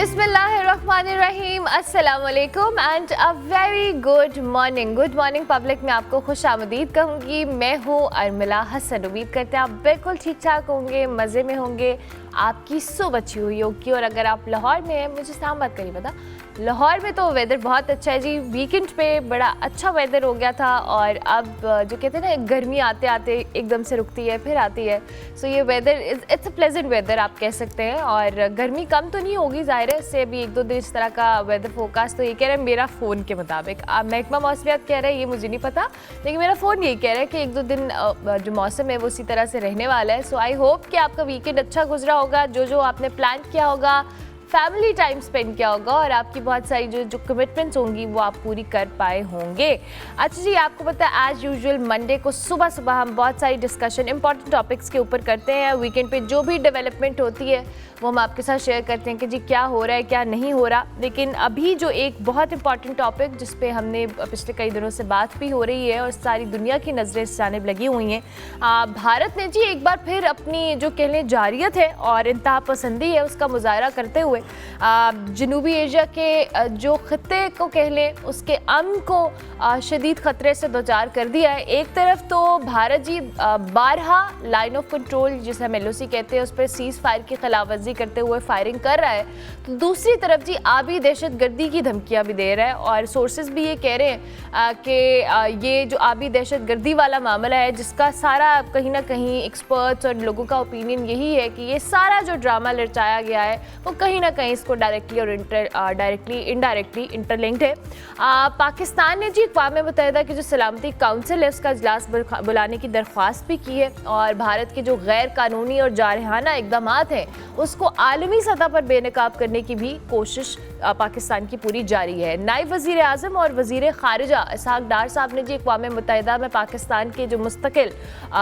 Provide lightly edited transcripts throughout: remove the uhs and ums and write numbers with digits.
बिस्मिल्लाहिर्रहमानिर्रहीम, अस्सलाम वालेकुम and a very good morning public में आपको खुश आमदीद कहूँगी। मैं हूँ अर्मिला हसन। उम्मीद करते हैं आप बिल्कुल ठीक ठाक होंगे, मज़े में होंगे, आपकी सुबह अच्छी हुई होगी। और अगर आप लाहौर में हैं, मुझे इस्लामाबाद का नहीं पता, लाहौर में तो वेदर बहुत अच्छा है जी। वीकेंड पे बड़ा अच्छा वेदर हो गया था और अब जो कहते हैं ना, गर्मी आते आते एकदम से रुकती है फिर आती है। सो ये weather it's a pleasant weather आप कह सकते हैं। और गर्मी कम तो नहीं होगी, ज़ाहिर है, इससे अभी 1-2 दिन इस तरह का वेदर फोरकास्ट तो ये कह रहा है मेरा फ़ोन के मुताबिक। महकमा मौसमियात कह रहा है, ये मुझे नहीं पता, लेकिन मेरा फ़ोन यही कह रहा है कि 1-2 दिन जो मौसम है वो उसी तरह से रहने वाला है। सो आई होप कि आपका वीकेंड अच्छा गुजरा होगा, जो आपने प्लान किया होगा, फैमिली टाइम स्पेंड किया होगा और आपकी बहुत सारी जो कमिटमेंट्स होंगी वो आप पूरी कर पाए होंगे। अच्छा जी, आपको पता है एज यूजुअल मंडे को सुबह सुबह हम बहुत सारी डिस्कशन इंपॉर्टेंट टॉपिक्स के ऊपर करते हैं। वीकेंड पे जो भी डेवलपमेंट होती है वो हम आपके साथ शेयर करते हैं कि जी क्या हो रहा है क्या नहीं हो रहा। लेकिन अभी जो एक बहुत इंपॉर्टेंट टॉपिक जिस पे हमने पिछले कई दिनों से बात भी हो रही है और सारी दुनिया की नज़रें इस जानिब लगी हुई हैं, भारत ने जी एक बार फिर अपनी जो कह लें जारियत है और इंतहा पसंदी है उसका मुजाहरा करते हुए जनूबी एशिया के जो खत्ते को कह लें उसके अमन को शदीद ख़तरे से दोचार कर दिया है। एक तरफ तो भारत जी 12 लाइन ऑफ कंट्रोल जिसे हम LOC कहते हैं उस पर सीज़ फायर की खिलाफवर्जी करते हुए फायरिंग कर रहा है, तो दूसरी तरफ जी आबी दहशतगर्दी की धमकियां भी दे रहा है। और सोर्सेज भी ये कह रहे हैं कि ये जो आबी दहशतगर्दी वाला मामला है जिसका सारा कहीं ना कहीं एक्सपर्ट्स और लोगों का ओपिनियन यही है कि ये सारा जो ड्रामा लड़चाया गया है वो कहीं ना कहीं इसको डायरेक्टली और डायरेक्टली इनडायरेक्टली इंटरलिंक्ड है। पाकिस्तान ने जी अक़वाम मुत्तहिदा की जो सलामती काउंसिल है उसका इजलास बुलाने की दरख्वास्त भी की है और भारत के जो गैर कानूनी और जारहाना इक़दाम हैं उसको आलमी सतह पर बेनकाब करने की भी कोशिश पाकिस्तान की पूरी जारी है। नायब वज़ीर आज़म और वज़ीर ख़ारिजा इसहाक़ डार साहब ने जी अक़वाम मुत्तहिदा में पाकिस्तान के जो मुस्तकिल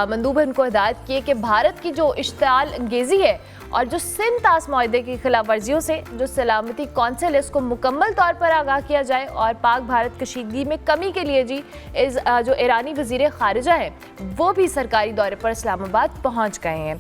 मंदूबन को हिदायत की है कि भारत की जो इश्तिआल अंगेज़ी है और जो सिंध तास माहदे की खिलाफ वर्जियों से जो सलामती कौंसिल है उसको मुकम्मल तौर पर आगाह किया जाए और पाक भारत कशीदगी में कमी के लिए जी जो ईरानी वज़ीर ख़ारिजा है वो भी सरकारी दौरे पर इस्लामाबाद पहुँच गए हैं।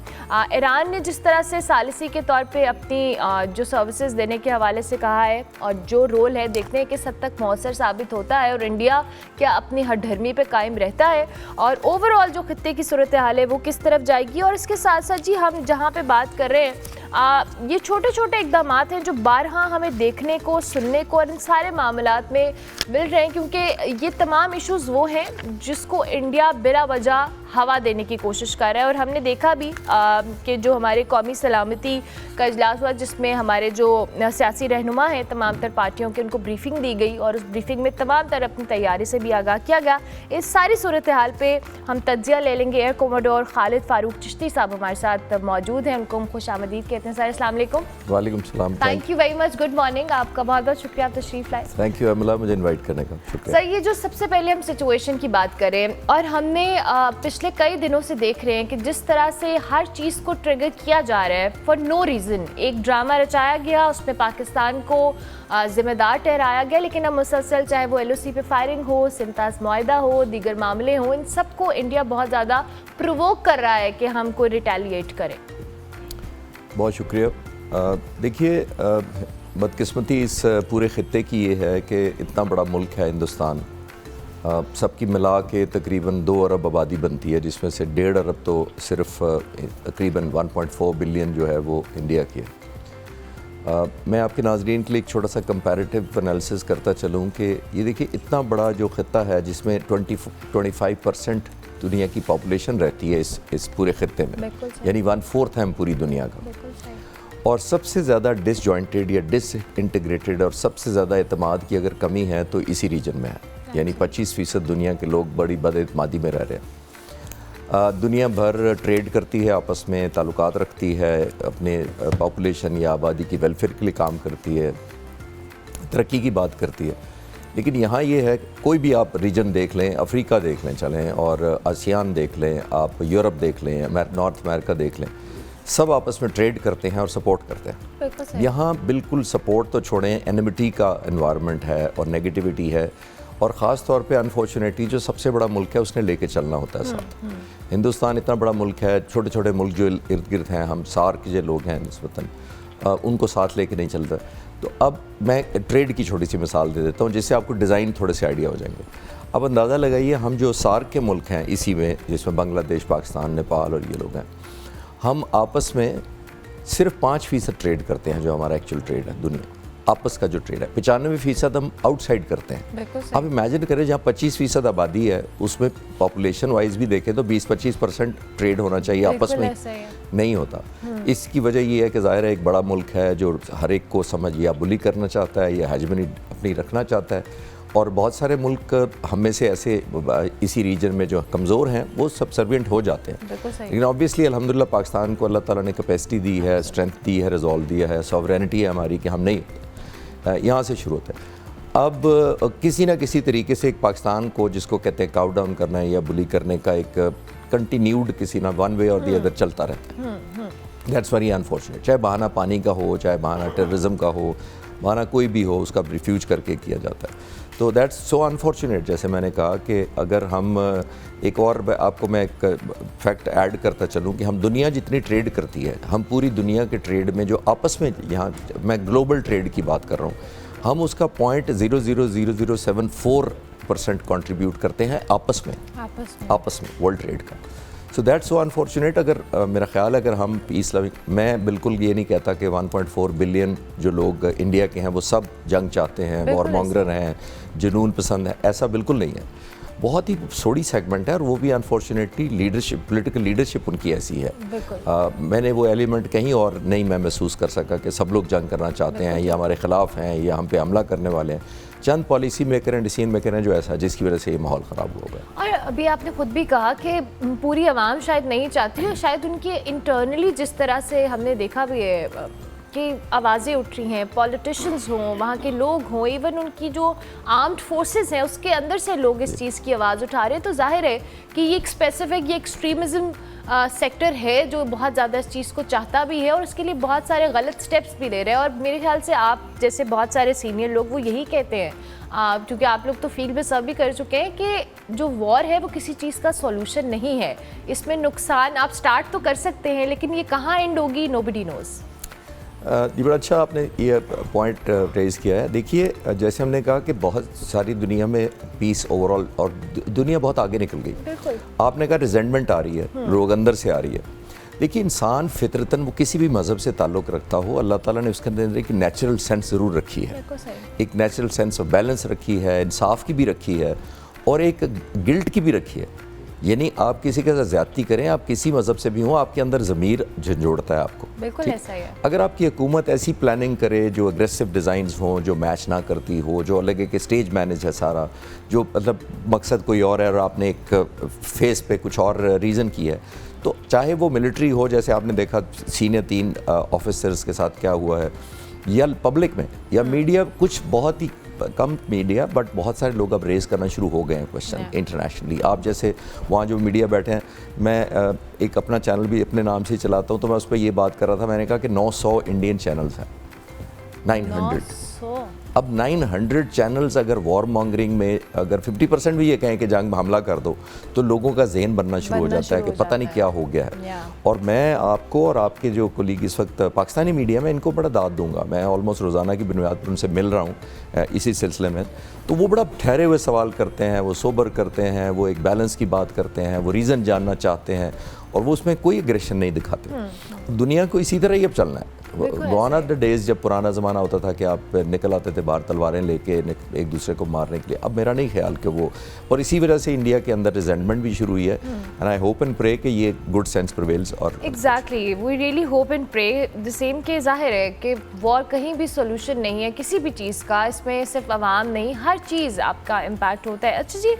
ईरान ने जिस तरह से सालिसी के तौर पर अपनी जो सर्विसेज देने के हवाले से कहा है और जो रोल है देखते हैं किस हद तक मौसर साबित होता है और इंडिया क्या अपनी हठधर्मी पे कायम रहता है और ओवरऑल जो खित्ते की सूरत हाल है वो किस तरफ जाएगी। और इसके साथ साथ जी हम जहाँ पे बात कर रहे हैं ये छोटे छोटे इक़दाम हैं जो बारहा हमें देखने को सुनने को और इन सारे मामलात में मिल रहे हैं, क्योंकि ये तमाम इश्यूज़ वो हैं जिसको इंडिया बिला वजह हवा देने की कोशिश कर रहा है। और हमने देखा भी कि जो हमारे कौमी सलामती का इजलास हुआ जिसमें हमारे जो सियासी रहनुमा हैं तमाम तर पार्टियों की उनको ब्रीफिंग दी गई और उस ब्रीफिंग में तमाम तर अपनी तैयारी से भी आगाह किया गया। इस सारी सूरत हाल पे हम तज्जिया ले लेंगे। एयर कोमोडोर खालिद फारूक चिश्ती साहब हमारे साथ मौजूद हैं, उनको हम खुश आमदीद कहते हैं। सर अस्सलाम वालेकुम। वालेकुम सलाम। Thank you very much, good morning. आपका बहुत बहुत शुक्रिया, आप तशरीफ लाए। थैंक यू अमला, मुझे इनवाइट करने का शुक्रिया। सर ये जो सबसे पहले हम सिचुएशन की बात करें और हमने पिछले कई दिनों से देख रहे हैं कि जिस तरह से हर चीज़ को ट्रिगर किया जा रहा है फॉर नो रीज़न, एक ड्रामा रचाया गया उसमें पाकिस्तान को ज़िम्मेदार ठहराया गया, लेकिन अब मुसलसल चाहे वो LOC पे फायरिंग हो, सिंध तास माहदा हो, दीगर मामले हों, इन सबको इंडिया बहुत ज़्यादा प्रोवोक कर रहा है कि हम कोई रिटेलिएट करें। बहुत शुक्रिया। देखिए, बदकिस्मती इस पूरे ख़ित्ते की ये है कि इतना बड़ा मुल्क है हिंदुस्तान, सबकी मिला के तकरीबन 2 अरब आबादी बनती है जिसमें से 1.5 अरब तो सिर्फ तकरीबन 1.4 बिलियन जो है वो इंडिया की है। मैं आपके नाज़रीन के लिए एक छोटा सा कंपैरेटिव एनालिसिस करता चलूँ कि ये देखिए इतना बड़ा जो ख़ित्ता है जिसमें 25% दुनिया की पॉपुलेशन रहती है इस पूरे ख़ित्ते में, यानी 1/4 है हम पूरी दुनिया का, और सबसे ज़्यादा डिसजॉइंटेड या डिसइंटीग्रेटेड और सबसे ज़्यादा एतमाद की अगर कमी है तो इसी रीजन में है, यानी 25% दुनिया के लोग बड़ी बदएतमादी में रह रहे हैं। दुनिया भर ट्रेड करती है, आपस में ताल्लुकात रखती है, अपने पॉपुलेशन या आबादी की वेलफेयर के लिए काम करती है, तरक्की की बात करती है। लेकिन यहाँ ये है, कोई भी आप रीजन देख लें, अफ्रीका देख लें चलें और आसियान देख लें, आप यूरोप देख लें, नॉर्थ अमेरिका देख लें, सब आपस में ट्रेड करते हैं और सपोर्ट करते हैं। यहाँ बिल्कुल सपोर्ट तो छोड़ें, एनिमिटी का एनवायरनमेंट है और नेगेटिविटी है, और ख़ास तौर पे अनफॉर्चुनेटली जो सबसे बड़ा मुल्क है उसने लेके चलना होता है साथ। हिंदुस्तान इतना बड़ा मुल्क है, छोटे छोटे मुल्क जो इर्द गिर्द हैं, हम सार्क के जो लोग हैं निस्बतन उनको साथ लेके नहीं चलता। तो अब मैं ट्रेड की छोटी सी मिसाल दे देता हूँ जिससे आपको डिज़ाइन थोड़े से आइडिया हो जाएंगे। अब अंदाज़ा लगाइए, हम जो सार्क के मुल्क हैं इसी में, जिसमें बांग्लादेश, पाकिस्तान, नेपाल और ये लोग हैं, हम आपस में सिर्फ 5% ट्रेड करते हैं, जो हमारा एक्चुअल ट्रेड है दुनिया आपस का जो ट्रेड है। 95% हम आउटसाइड करते हैं। आप इमेजिन करें जहाँ 25% आबादी है, उसमें पॉपुलेशन वाइज भी देखें तो 20-25% ट्रेड होना चाहिए आपस में, नहीं होता। इसकी वजह ये है कि ज़ाहिर है एक बड़ा मुल्क है जो हर एक को समझ या बुली करना चाहता है या हेजमनी अपनी रखना चाहता है, और बहुत सारे मुल्क हम में से ऐसे इसी रीजन में जो कमज़ोर हैं वो सबसर्विएंट हो जाते हैं। लेकिन ऑब्वियसली अल्हम्दुलिल्लाह पाकिस्तान को अल्लाह ताला ने कैपेसिटी दी है, स्ट्रेंथ दी है, रिजॉल्व दिया है, सॉवरेनिटी है हमारी कि हम नहीं, यहाँ से शुरू होता है। अब किसी ना किसी तरीके से एक पाकिस्तान को, जिसको कहते हैं काउ डाउन करना है या बुली करने का, एक कंटिन्यूड किसी ना वन वे और दी अदर चलता रहता है। That's very unfortunate. चाहे बहाना पानी का हो, चाहे बहाना टेररिज्म का हो, बहाना कोई भी हो, उसका रिफ्यूज करके किया जाता है। तो दैट्स सो अनफॉर्चुनेट। जैसे मैंने कहा कि अगर हम एक और आपको मैं एक फैक्ट ऐड करता चलूँ कि हम दुनिया जितनी ट्रेड करती है, हम पूरी दुनिया के ट्रेड में जो आपस में, यहाँ मैं ग्लोबल ट्रेड की बात कर रहा हूँ, हम उसका 0.000074% कंट्रीब्यूट करते हैं आपस में वर्ल्ड ट्रेड का। So that's so unfortunate. अगर मेरा ख्याल है अगर हम इस्लामिक, मैं बिल्कुल ये नहीं कहता कि 1.4 बिलियन जो लोग इंडिया के हैं वो सब जंग चाहते हैं, वॉर मॉन्गर हैं, जुनून पसंद है, ऐसा बिल्कुल नहीं है। बहुत ही थोड़ी सेगमेंट है और वो भी अनफॉर्चुनेटली लीडरशिप, पॉलिटिकल लीडरशिप उनकी ऐसी है। मैंने वो एलिमेंट कहीं और नहीं मैं महसूस कर सका कि सब लोग जंग करना चाहते हैं या हमारे ख़िलाफ़ हैं या हम पे हमला करने वाले हैं। चंद पॉलिसी मेकर हैं, डिसीजन मेकर हैं जो ऐसा, जिसकी वजह से ये माहौल ख़राब हो गया। और अभी आपने खुद भी कहा कि पूरी आवाम शायद नहीं चाहती, और शायद उनके इंटरनली जिस तरह से हमने देखा भी है कि आवाज़ें उठ रही हैं, पॉलिटिशियंस हों, वहाँ के लोग हों, इवन उनकी जो आर्म्ड फोर्सेस हैं उसके अंदर से लोग इस चीज़ की आवाज़ उठा रहे हैं, तो जाहिर है कि ये एक स्पेसिफिक, ये एक्सट्रीमिज़म सेक्टर है जो बहुत ज़्यादा इस चीज़ को चाहता भी है और उसके लिए बहुत सारे गलत स्टेप्स भी ले रहे हैं। और मेरे ख्याल से आप जैसे बहुत सारे सीनियर लोग वो यही कहते हैं, क्योंकि आप लोग तो फील्ड में सब भी कर चुके हैं, कि जो वॉर है वो किसी चीज़ का सॉल्यूशन नहीं है। इसमें नुकसान आप स्टार्ट तो कर सकते हैं, लेकिन ये कहाँ एंड होगी, नोबडी नोज़। ये बड़ा अच्छा आपने ये पॉइंट रेज़ किया है। देखिए, जैसे हमने कहा कि बहुत सारी दुनिया में पीस ओवरऑल और दुनिया बहुत आगे निकल गई। आपने कहा रिजेंटमेंट आ रही है, लोग अंदर से आ रही है। देखिए, इंसान फितरतन वो किसी भी मज़हब से ताल्लुक़ रखता हो, अल्लाह ताला ने उसके अंदर एक नेचुरल सेंस ज़रूर रखी है, एक नेचुरल सेंस ऑफ बैलेंस रखी है, इंसाफ की भी रखी है और एक गिल्ट की भी रखी है। यानी आप किसी के साथ ज़्यादती करें, आप किसी मज़हब से भी हों, आपके अंदर ज़मीर झंझोड़ता है आपको। बिल्कुल ऐसा ही है। अगर आपकी हुकूमत ऐसी प्लानिंग करे जो अग्रेसिव डिज़ाइंस हों, जो मैच ना करती हो, जो अलग एक स्टेज मैनेज है सारा, जो मतलब मकसद कोई और है और आपने एक फेस पे कुछ और रीज़न की है, तो चाहे वो मिलिट्री हो, जैसे आपने देखा सीनियर 3 ऑफिसर्स के साथ क्या हुआ है, या पब्लिक में या मीडिया, कुछ बहुत ही कम मीडिया बट बहुत सारे लोग अब रेज़ करना शुरू हो गए हैं क्वेश्चन इंटरनेशनली। आप जैसे वहाँ जो मीडिया बैठे हैं, मैं एक अपना चैनल भी अपने नाम से ही चलाता हूँ, तो मैं उस पर ये बात कर रहा था, मैंने कहा कि 900 इंडियन चैनल्स हैं, 900। अब 900 चैनल्स अगर वॉर मॉन्गरिंग में अगर 50% भी ये कहें कि जंग में हमला कर दो, तो लोगों का जहन बनना शुरू हो जाता है कि पता नहीं क्या हो गया है। और मैं आपको और आपके जो कोलीग इस वक्त पाकिस्तानी मीडिया में, इनको बड़ा दाद दूंगा। मैं ऑलमोस्ट रोज़ाना की बुनियाद पर उनसे मिल रहा हूँ इसी सिलसिले में, तो वो बड़ा ठहरे हुए सवाल करते हैं, वो सोबर करते हैं, वो एक बैलेंस की बात करते हैं, वो रीज़न जानना चाहते हैं और वो उसमें कोई एग्रेशन नहीं दिखाते। दुनिया को इसी तरह ही अब चलना है। गॉन आर द डेज जब पुराना ज़माना होता था कि आप निकल आते थे बाहर तलवारें लेके एक दूसरे को मारने के लिए। अब मेरा नहीं ख्याल कि वो, और इसी वजह से इंडिया के अंदर रिजेंटमेंट भी शुरू हुई है। And I hope and pray कि ये गुड सेंस प्रिवेल्स। और exactly, we really hope and pray the same. के जाहिर है कि वॉर कहीं भी सोल्यूशन नहीं है किसी भी चीज़ का, इसमें सिर्फ आवाम नहीं, हर चीज़ आपका इम्पैक्ट होता है। अच्छा जी,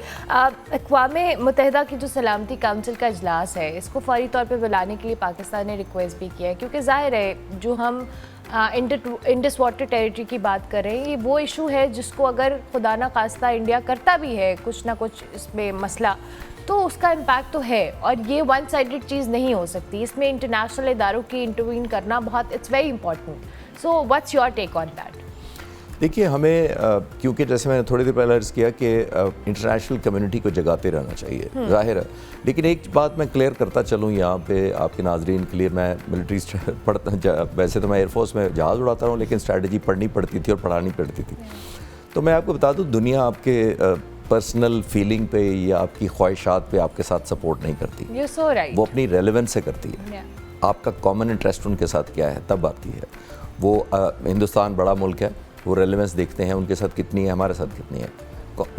अक़वामे मुत्तहिदा की जो सलामती काउंसिल का इजलास है, इसको फौरी तौर पर बुलाने के लिए पाकिस्तान ने रिक्वेस्ट भी किया है, क्योंकि जाहिर है जो हम इंडस वाटर टेरिटरी की बात कर रहे हैं, ये वो इशू है जिसको अगर खुदा ना खास्ता इंडिया करता भी है कुछ ना कुछ इसमें मसला, तो उसका इम्पैक्ट तो है और ये वन साइडेड चीज़ नहीं हो सकती। इसमें इंटरनेशनल इदारों की इंटरवीन करना बहुत, it's very important. So what's your take on that? देखिए हमें क्योंकि जैसे मैंने थोड़ी देर पहले अर्ज़ किया कि इंटरनेशनल कम्युनिटी को जगाते रहना चाहिए, ज़ाहिर है। लेकिन एक बात मैं क्लियर करता चलूँ यहाँ पे आपके नाजरीन के लिए, मैं मिलिट्री पढ़ता, वैसे तो मैं एयरफोर्स में जहाज़ उड़ाता हूँ, लेकिन स्ट्रैटेजी पढ़नी पड़ती थी और पढ़ानी पड़ती थी। तो मैं आपको बता दूँ, दुनिया आपके पर्सनल फीलिंग पे या आपकी ख्वाहिशात पे आपके साथ सपोर्ट नहीं करती। You're so right. वो अपनी रेलेवेंस से करती है। Yeah. आपका कॉमन इंटरेस्ट उनके साथ क्या है तब आती है। वो हिंदुस्तान बड़ा मुल्क है, वो रेलेवेंस देखते हैं उनके साथ कितनी है, हमारे साथ कितनी है।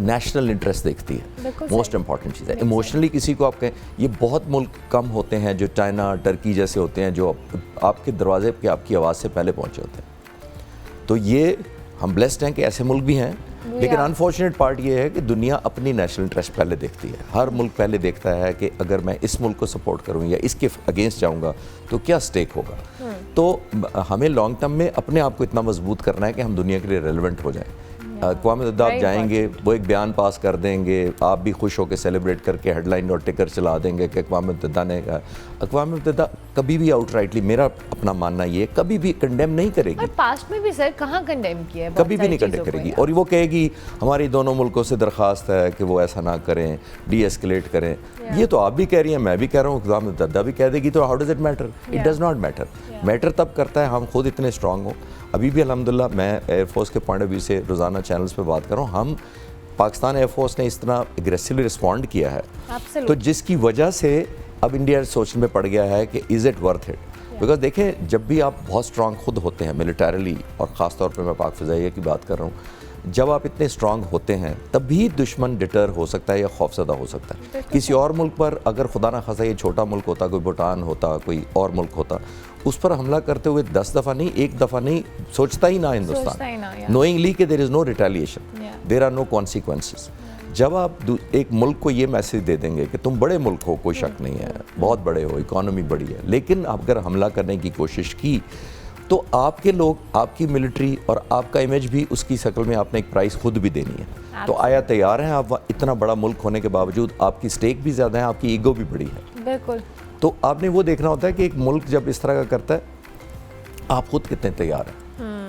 नेशनल इंटरेस्ट देखती है, मोस्ट इंपॉर्टेंट चीज़ है। इमोशनली किसी को आप कहें, ये बहुत मुल्क कम होते हैं जो चाइना, टर्की जैसे होते हैं, जो आपके दरवाजे पे आपकी आवाज़ से पहले पहुँचे होते हैं। तो ये हम ब्लेस्ड हैं कि ऐसे मुल्क भी हैं, लेकिन अनफॉर्चुनेट पार्ट ये है कि दुनिया अपनी नेशनल इंटरेस्ट पहले देखती है। हर मुल्क पहले देखता है कि अगर मैं इस मुल्क को सपोर्ट करूं या इसके अगेंस्ट जाऊंगा तो क्या स्टेक होगा। तो हमें लॉन्ग टर्म में अपने आप को इतना मजबूत करना है कि हम दुनिया के लिए रेलेवेंट हो जाएं। अक़वाम मुत्तहिदा आप जाएंगे, वो एक बयान पास कर देंगे, आप भी खुश होकर सेलिब्रेट करके हेडलाइन और टिकर चला देंगे कि अक़वाम मुत्तहिदा ने कहा। अक़वाम मुत्तहिदा कभी भी आउटराइटली, मेरा अपना मानना ये, कभी भी कंडेम नहीं करेगी। और पास्ट में भी सर कहाँ कंडेम किया है, कभी भी नहीं कंडेम करेगी। और वो कहेगी हमारी दोनों मुल्कों से दरख्वास्त है कि वो ऐसा ना करें, डी एस्केलेट करें। ये तो आप भी कह रही हैं, मैं भी कह रहा हूँ, अक़वाम मुत्तहिदा भी कह देगी। तो how does it matter? It does not matter. Matter तब करता है हम खुद इतने स्ट्रांग हों। अभी भी अल्हम्दुलिल्लाह मैं एयरफोर्स के पॉइंट ऑफ व्यू से रोज़ाना चैनल्स पे बात कर रहा हूँ, हम पाकिस्तान एयरफोर्स ने इस तरह एग्रेसिवली रिस्पॉन्ड किया है, तो जिसकी वजह से अब इंडिया सोचने में पड़ गया है कि is it worth it. Because देखें, जब भी आप बहुत स्ट्रांग खुद होते हैं मिलिटरीली, और ख़ास तौर पे मैं पाक फ़िज़ाइया की बात कर रहा हूँ, जब आप इतने स्ट्रांग होते हैं तभी दुश्मन डिटर हो सकता है या खौफज़दा हो सकता है। किसी और मुल्क पर अगर खुदा ना खासा ये छोटा मुल्क होता, कोई भूटान होता, कोई और मुल्क होता, उस पर हमला करते हुए 10 दफ़ा नहीं, एक दफ़ा नहीं सोचता ही ना हिंदुस्तान, नोइंगली कि there is no retaliation, there are no consequences. जब आप एक मुल्क को ये मैसेज दे देंगे कि तुम बड़े मुल्क हो, कोई शक नहीं है, बहुत बड़े हो, इकॉनमी बड़ी है, लेकिन अगर हमला करने की कोशिश की तो आपके लोग, आपकी मिलिट्री और आपका इमेज भी, उसकी शक्ल में आपने एक प्राइस खुद भी देनी है। तो आया तैयार हैं आप? इतना बड़ा मुल्क होने के बावजूद आपकी स्टेक भी ज़्यादा है, आपकी ईगो भी बड़ी है। बिल्कुल। तो आपने वो देखना होता है कि एक मुल्क जब इस तरह का करता है, आप खुद कितने तैयार हैं।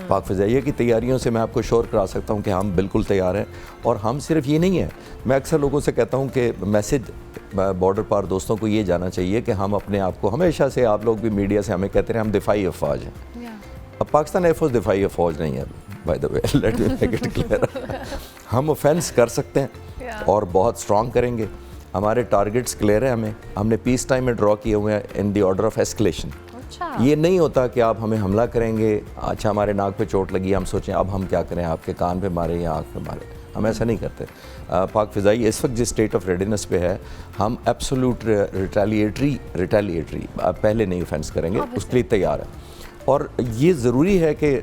पाक फ़िज़ाइया की तैयारियों से मैं आपको श्योर करा सकता हूँ कि हम बिल्कुल तैयार हैं। और हम सिर्फ ये नहीं है, मैं अक्सर लोगों से कहता हूँ कि मैसेज बॉर्डर पार दोस्तों को ये जाना चाहिए कि हम अपने आप को, हमेशा से आप लोग भी मीडिया से हमें कहते हैं हम दिफाई अफवाज हैं। अब पाकिस्तान एयरफोर्स दिफाई अफवाज नहीं है, by the way, let me make it clear. हम ऑफेंस कर सकते हैं और बहुत स्ट्रॉन्ग करेंगे। हमारे टारगेट्स क्लियर है, हमने पीस टाइम में ड्रॉ किए हुए हैं in the order of escalation. ये नहीं होता कि आप हमें हमला करेंगे, अच्छा हमारे नाक पे चोट लगी, हम सोचें अब हम क्या करें, आपके कान पे मारे या आँख पे मारे। हम ऐसा नहीं करते। पाक फ़िज़ाइया इस वक्त जिस स्टेट ऑफ रेडीनेस पे है, हम एब्सोल्यूट रिटेलिएटरी पहले नहीं ऑफेंस करेंगे, उसके लिए तैयार है। और ये ज़रूरी है कि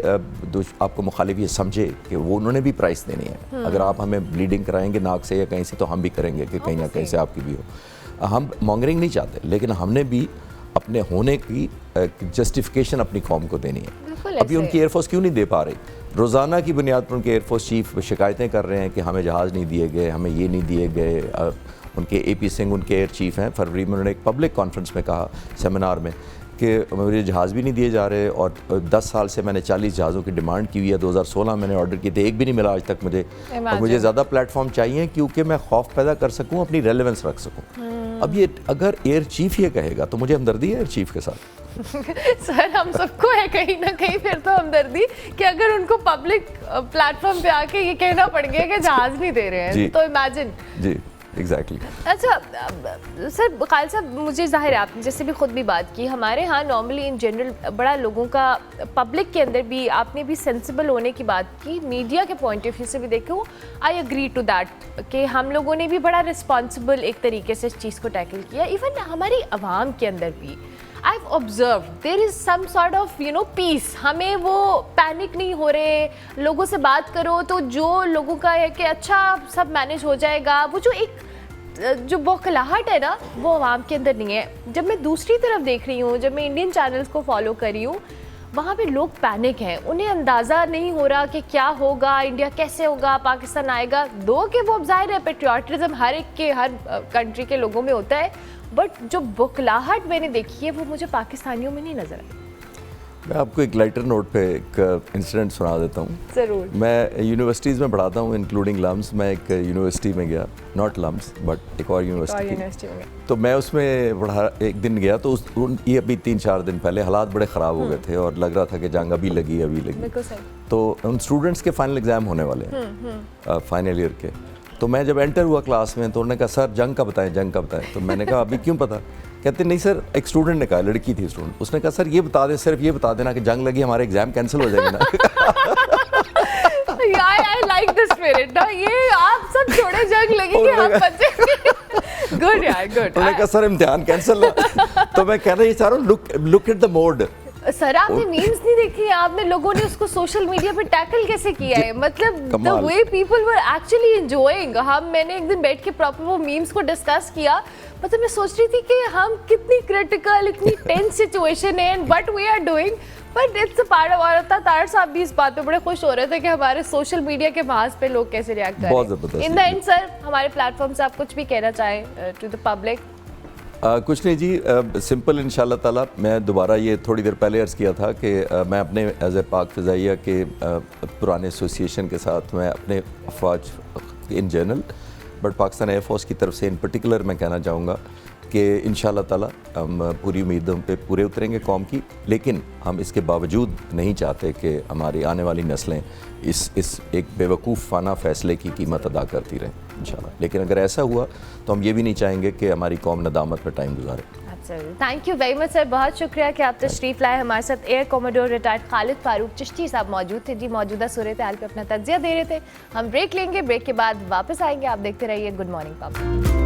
आपको मुखालिफ ये समझे कि वो उन्होंने भी प्राइस देनी है। अगर आप हमें ब्लीडिंग कराएंगे नाक से या कहीं से, तो हम भी करेंगे कि कहीं ना कहीं से आपकी भी हो। हम मॉन्गरिंग नहीं चाहते, लेकिन हमने भी अपने होने की जस्टिफिकेशन अपनी कौम को देनी है। अभी उनकी एयरफोर्स क्यों नहीं दे पा रही? रोज़ाना की बुनियाद पर उनके एयरफोर्स चीफ शिकायतें कर रहे हैं कि हमें जहाज़ नहीं दिए गए, हमें ये नहीं दिए गए। उनके AP सिंह उनके एयर चीफ हैं, फरवरी में उन्होंने एक पब्लिक कॉन्फ्रेंस में कहा, सेमिनार में, कि मुझे जहाज़ भी नहीं दिए जा रहे और 10 साल से मैंने 40 जहाज़ों की डिमांड की हुई है। 2016 मैंने ऑर्डर किए थे, एक भी नहीं मिला आज तक मुझे। और मुझे ज़्यादा प्लेटफॉर्म चाहिए क्योंकि मैं खौफ पैदा कर सकूँ, अपनी रेलेवेंस रख सकूँ। अब ये अगर एयर चीफ ये कहेगा तो मुझे हमदर्दी है एयर चीफ के साथ। सर हम सबको है कहीं ना कहीं फिर तो हमदर्दी कि अगर उनको पब्लिक प्लेटफॉर्म पे आके ये कहना पड़ गया कि जहाज़ नहीं दे रहे हैं, तो इमेजिन। जी एग्जैक्टली। अच्छा सर खालिद साहब, मुझे ज़ाहिर है आपने जैसे भी खुद भी बात की, हमारे यहाँ नॉर्मली इन जनरल बड़ा लोगों का, पब्लिक के अंदर भी आपने भी सेंसिबल होने की बात की, मीडिया के पॉइंट ऑफ व्यू से भी देखो, आई एग्री टू दैट कि हम लोगों ने भी बड़ा रिस्पॉन्सिबल एक तरीके से इस चीज़ को टैकल किया। इवन हमारी आवाम के अंदर भी I've observed there is some sort of peace। हमें वो पैनिक नहीं हो रहे, लोगों से बात करो तो जो लोगों का है कि अच्छा सब मैनेज हो जाएगा, वो जो बौखलाहट है ना, वो आवाम के अंदर नहीं है। जब मैं दूसरी तरफ देख रही हूँ, जब मैं इंडियन चैनल्स को फॉलो कर रही हूँ, वहाँ पे लोग पैनिक हैं, उन्हें अंदाज़ा नहीं हो रहा कि क्या होगा, इंडिया कैसे होगा, पाकिस्तान आएगा। दो कि वो ज़ाहिर है पेट्रियाटिज़म हर कंट्री के लोगों में होता है, बट जो बौखलाहट मैंने देखी है वो मुझे पाकिस्तानियों में नहीं नज़र आई। मैं आपको एक लाइटर नोट पे एक इंसिडेंट सुना देता हूँ। ज़रूर। मैं यूनिवर्सिटीज़ में पढ़ाता हूँ इंक्लूडिंग लम्स। मैं एक यूनिवर्सिटी में गया, नॉट लम्स बट एक और यूनिवर्सिटी में तो मैं उसमें पढ़ा। एक दिन गया तो ये अभी 3-4 दिन पहले हालात बड़े ख़राब हो गए थे और लग रहा था कि जंग अभी लगी। बिल्कुल सही। तो उन स्टूडेंट्स के फाइनल एग्ज़ाम होने वाले हैं फाइनल ईयर के। तो मैं जब एंटर हुआ क्लास में तो उन्होंने कहा सर जंग का बताएं। तो मैंने कहा अभी क्यों पता? कहते नहीं सर, एक स्टूडेंट ने कहा, लड़की थी स्टूडेंट, उसने कहा सर ये बता दे, सिर्फ ये बता देना कि जंग लगी, हमारे एग्जाम कैंसिल हो जाएंगे ना। यार आई लाइक दिस स्पिरिट ना, ये आप सब छोड़े जंग लगी कि हम बच्चे। गुड यार, गुड। उन्होंने कहा सर इम्तिहान कैंसिल ना। तो मैं कह रहा ये चारों look at the mode. Sir आपने मीम्स नहीं देखी, आपने लोगों ने उसको सोशल मीडिया पे टैकल कैसे किया है, मतलब the way people were actually enjoying. मैंने एक दिन बैठ के प्रॉपर वो मीम्स को डिस्कस किया। मतलब मैं सोच रही थी कि हम कितनी क्रिटिकल, इतनी टेंस सिचुएशन है, but we are doing, but it's a part of our. तार साहब भी इस बात पे बड़े खुश हो रहे थे कि हमारे सोशल मीडिया के महाज पे लोग कैसे रिएक्ट कर रहे हैं। इन द एंड सर, हमारे प्लेटफॉर्म से आप कुछ भी कहना चाहें टू द पब्लिक? कुछ नहीं जी, सिंपल इंशाल्लाह ताला। मैं दोबारा ये थोड़ी देर पहले अर्ज़ किया था कि मैं अपने एज ए पाक फ़िज़ाइया के पुराने एसोसिएशन के साथ मैं अपने अफवाज in general but Pakistan air force की तरफ से इन पर्टिकुलर मैं कहना चाहूँगा कि इंशाल्लाह ताला हम पूरी उम्मीदों पे पूरे उतरेंगे कौम की। लेकिन हम इसके बावजूद नहीं चाहते कि हमारी आने वाली नस्लें इस एक बेवकूफ़ाना फ़ैसले की कीमत अदा करती रहें इंशाल्लाह। लेकिन अगर ऐसा हुआ तो हम ये भी नहीं चाहेंगे कि हमारी कौम नदामत में टाइम गुजारे। Thank you very much sir, बहुत शुक्रिया कि आप तशरीफ़ लाए। हमारे साथ air commodore retired Khalid Farooq Chishti साहब मौजूद थे जी, मौजूदा सूरत हाल पे अपना तज्ज़िया दे रहे थे। हम ब्रेक लेंगे, ब्रेक के बाद वापस आएंगे। आप देखते रहिए good morning public.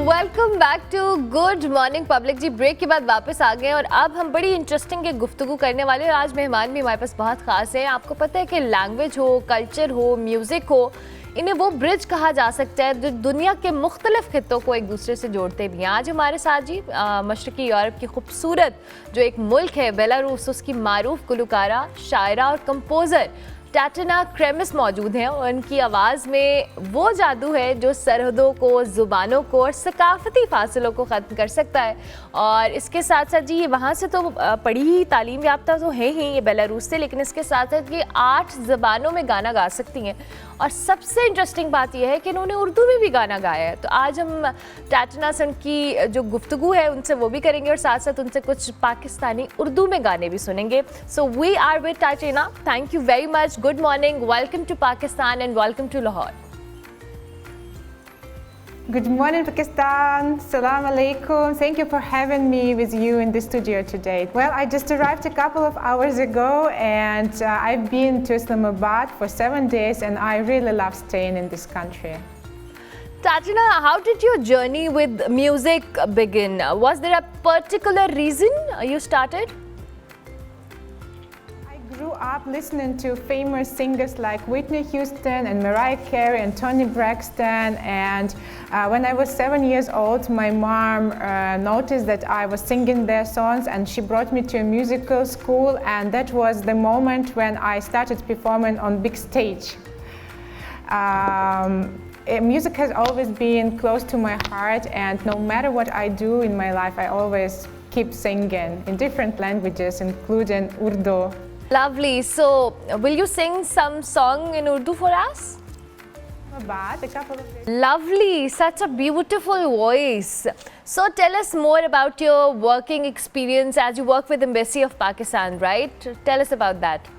Welcome back to good morning public ji. Break के बाद वापस आ गए और अब हम बड़ी इंटरेस्टिंग एक गुफ्तगू करने वाले हैं। आज मेहमान भी हमारे पास बहुत ख़ास हैं। आपको पता है कि लैंग्वेज हो, कल्चर हो, म्यूज़िक हो, इन्हें वो ब्रिज कहा जा सकता है जो दुनिया के मुख्तलिफ खित्तों को एक दूसरे से जोड़ते भी हैं। आज हमारे साथ जी मशरक़ी यूरोप की खूबसूरत जो एक मुल्क है बेलारूस, उसकी मारूफ गुलकारा, शायरा और कंपोज़र टैटिना क्रेमिस मौजूद हैं और उनकी आवाज़ में वो जादू है जो सरहदों को, ज़ुबानों को और सकाफ़ती फासलों को ख़त्म कर सकता है। और इसके साथ साथ जी ये वहाँ से तो पढ़ी ही तालीम याफ्ता तो है ही ये बेलारूस से, लेकिन इसके साथ साथ ये 8 ज़बानों में गाना गा सकती हैं। और सबसे इंटरेस्टिंग बात यह है कि इन्होंने उर्दू में भी गाना गाया है। तो आज हम टैटिना से उनकी जो गुफ्तगू है उनसे वो भी करेंगे और साथ साथ उनसे कुछ पाकिस्तानी उर्दू में गाने भी सुनेंगे। So we are with Tatiana, thank you very much, good morning, welcome to Pakistan and welcome to Lahore. Good morning, Pakistan. Assalamu alaikum. Thank you for having me with you in the studio today. Well, I just arrived a couple of hours ago and I've been to Islamabad for 7 days and I really love staying in this country. Tatina, how did your journey with music begin? Was there a particular reason you started? I grew up listening to famous singers like Whitney Houston and Mariah Carey and Toni Braxton, and when I was 7 years old my mom noticed that I was singing their songs and she brought me to a musical school, and that was the moment when I started performing on big stage. Music has always been close to my heart, and no matter what I do in my life I always keep singing in different languages including Urdu. Lovely. So, will you sing some song in Urdu for us? Lovely. Such a beautiful voice. So, tell us more about your working experience as you work with Embassy of Pakistan, right? Tell us about that.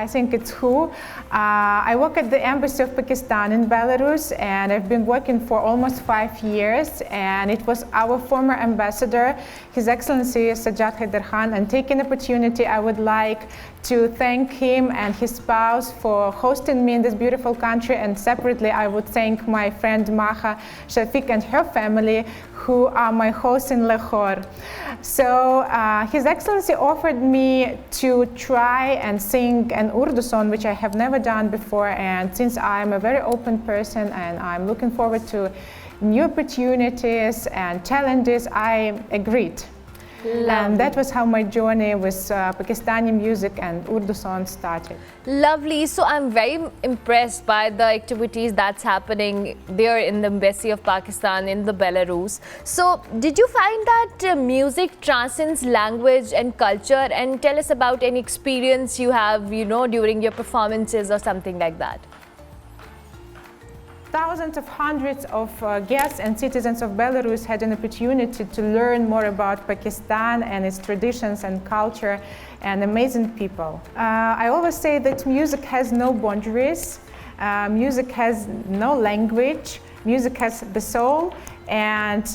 I think it's who. I work at the Embassy of Pakistan in Belarus and I've been working for almost 5 years, and it was our former ambassador, His Excellency Sajjad Haider Khan, and taking the opportunity I would like to thank him and his spouse for hosting me in this beautiful country, and separately I would thank my friend Maha Shafiq and her family who are my hosts in Lahore. So His Excellency offered me to try and sing an Urdu song which I have never done before, and since I'm a very open person and I'm looking forward to new opportunities and challenges, I agreed. And that was how my journey with Pakistani music and Urdu songs started. Lovely. So I'm very impressed by the activities that's happening there in the Embassy of Pakistan in the Belarus. So did you find that music transcends language and culture? And tell us about any experience you have, you know, during your performances or something like that. Thousands of hundreds of guests and citizens of Belarus had an opportunity to learn more about Pakistan and its traditions and culture and amazing people. I always say that music has no boundaries, music has no language, music has the soul, and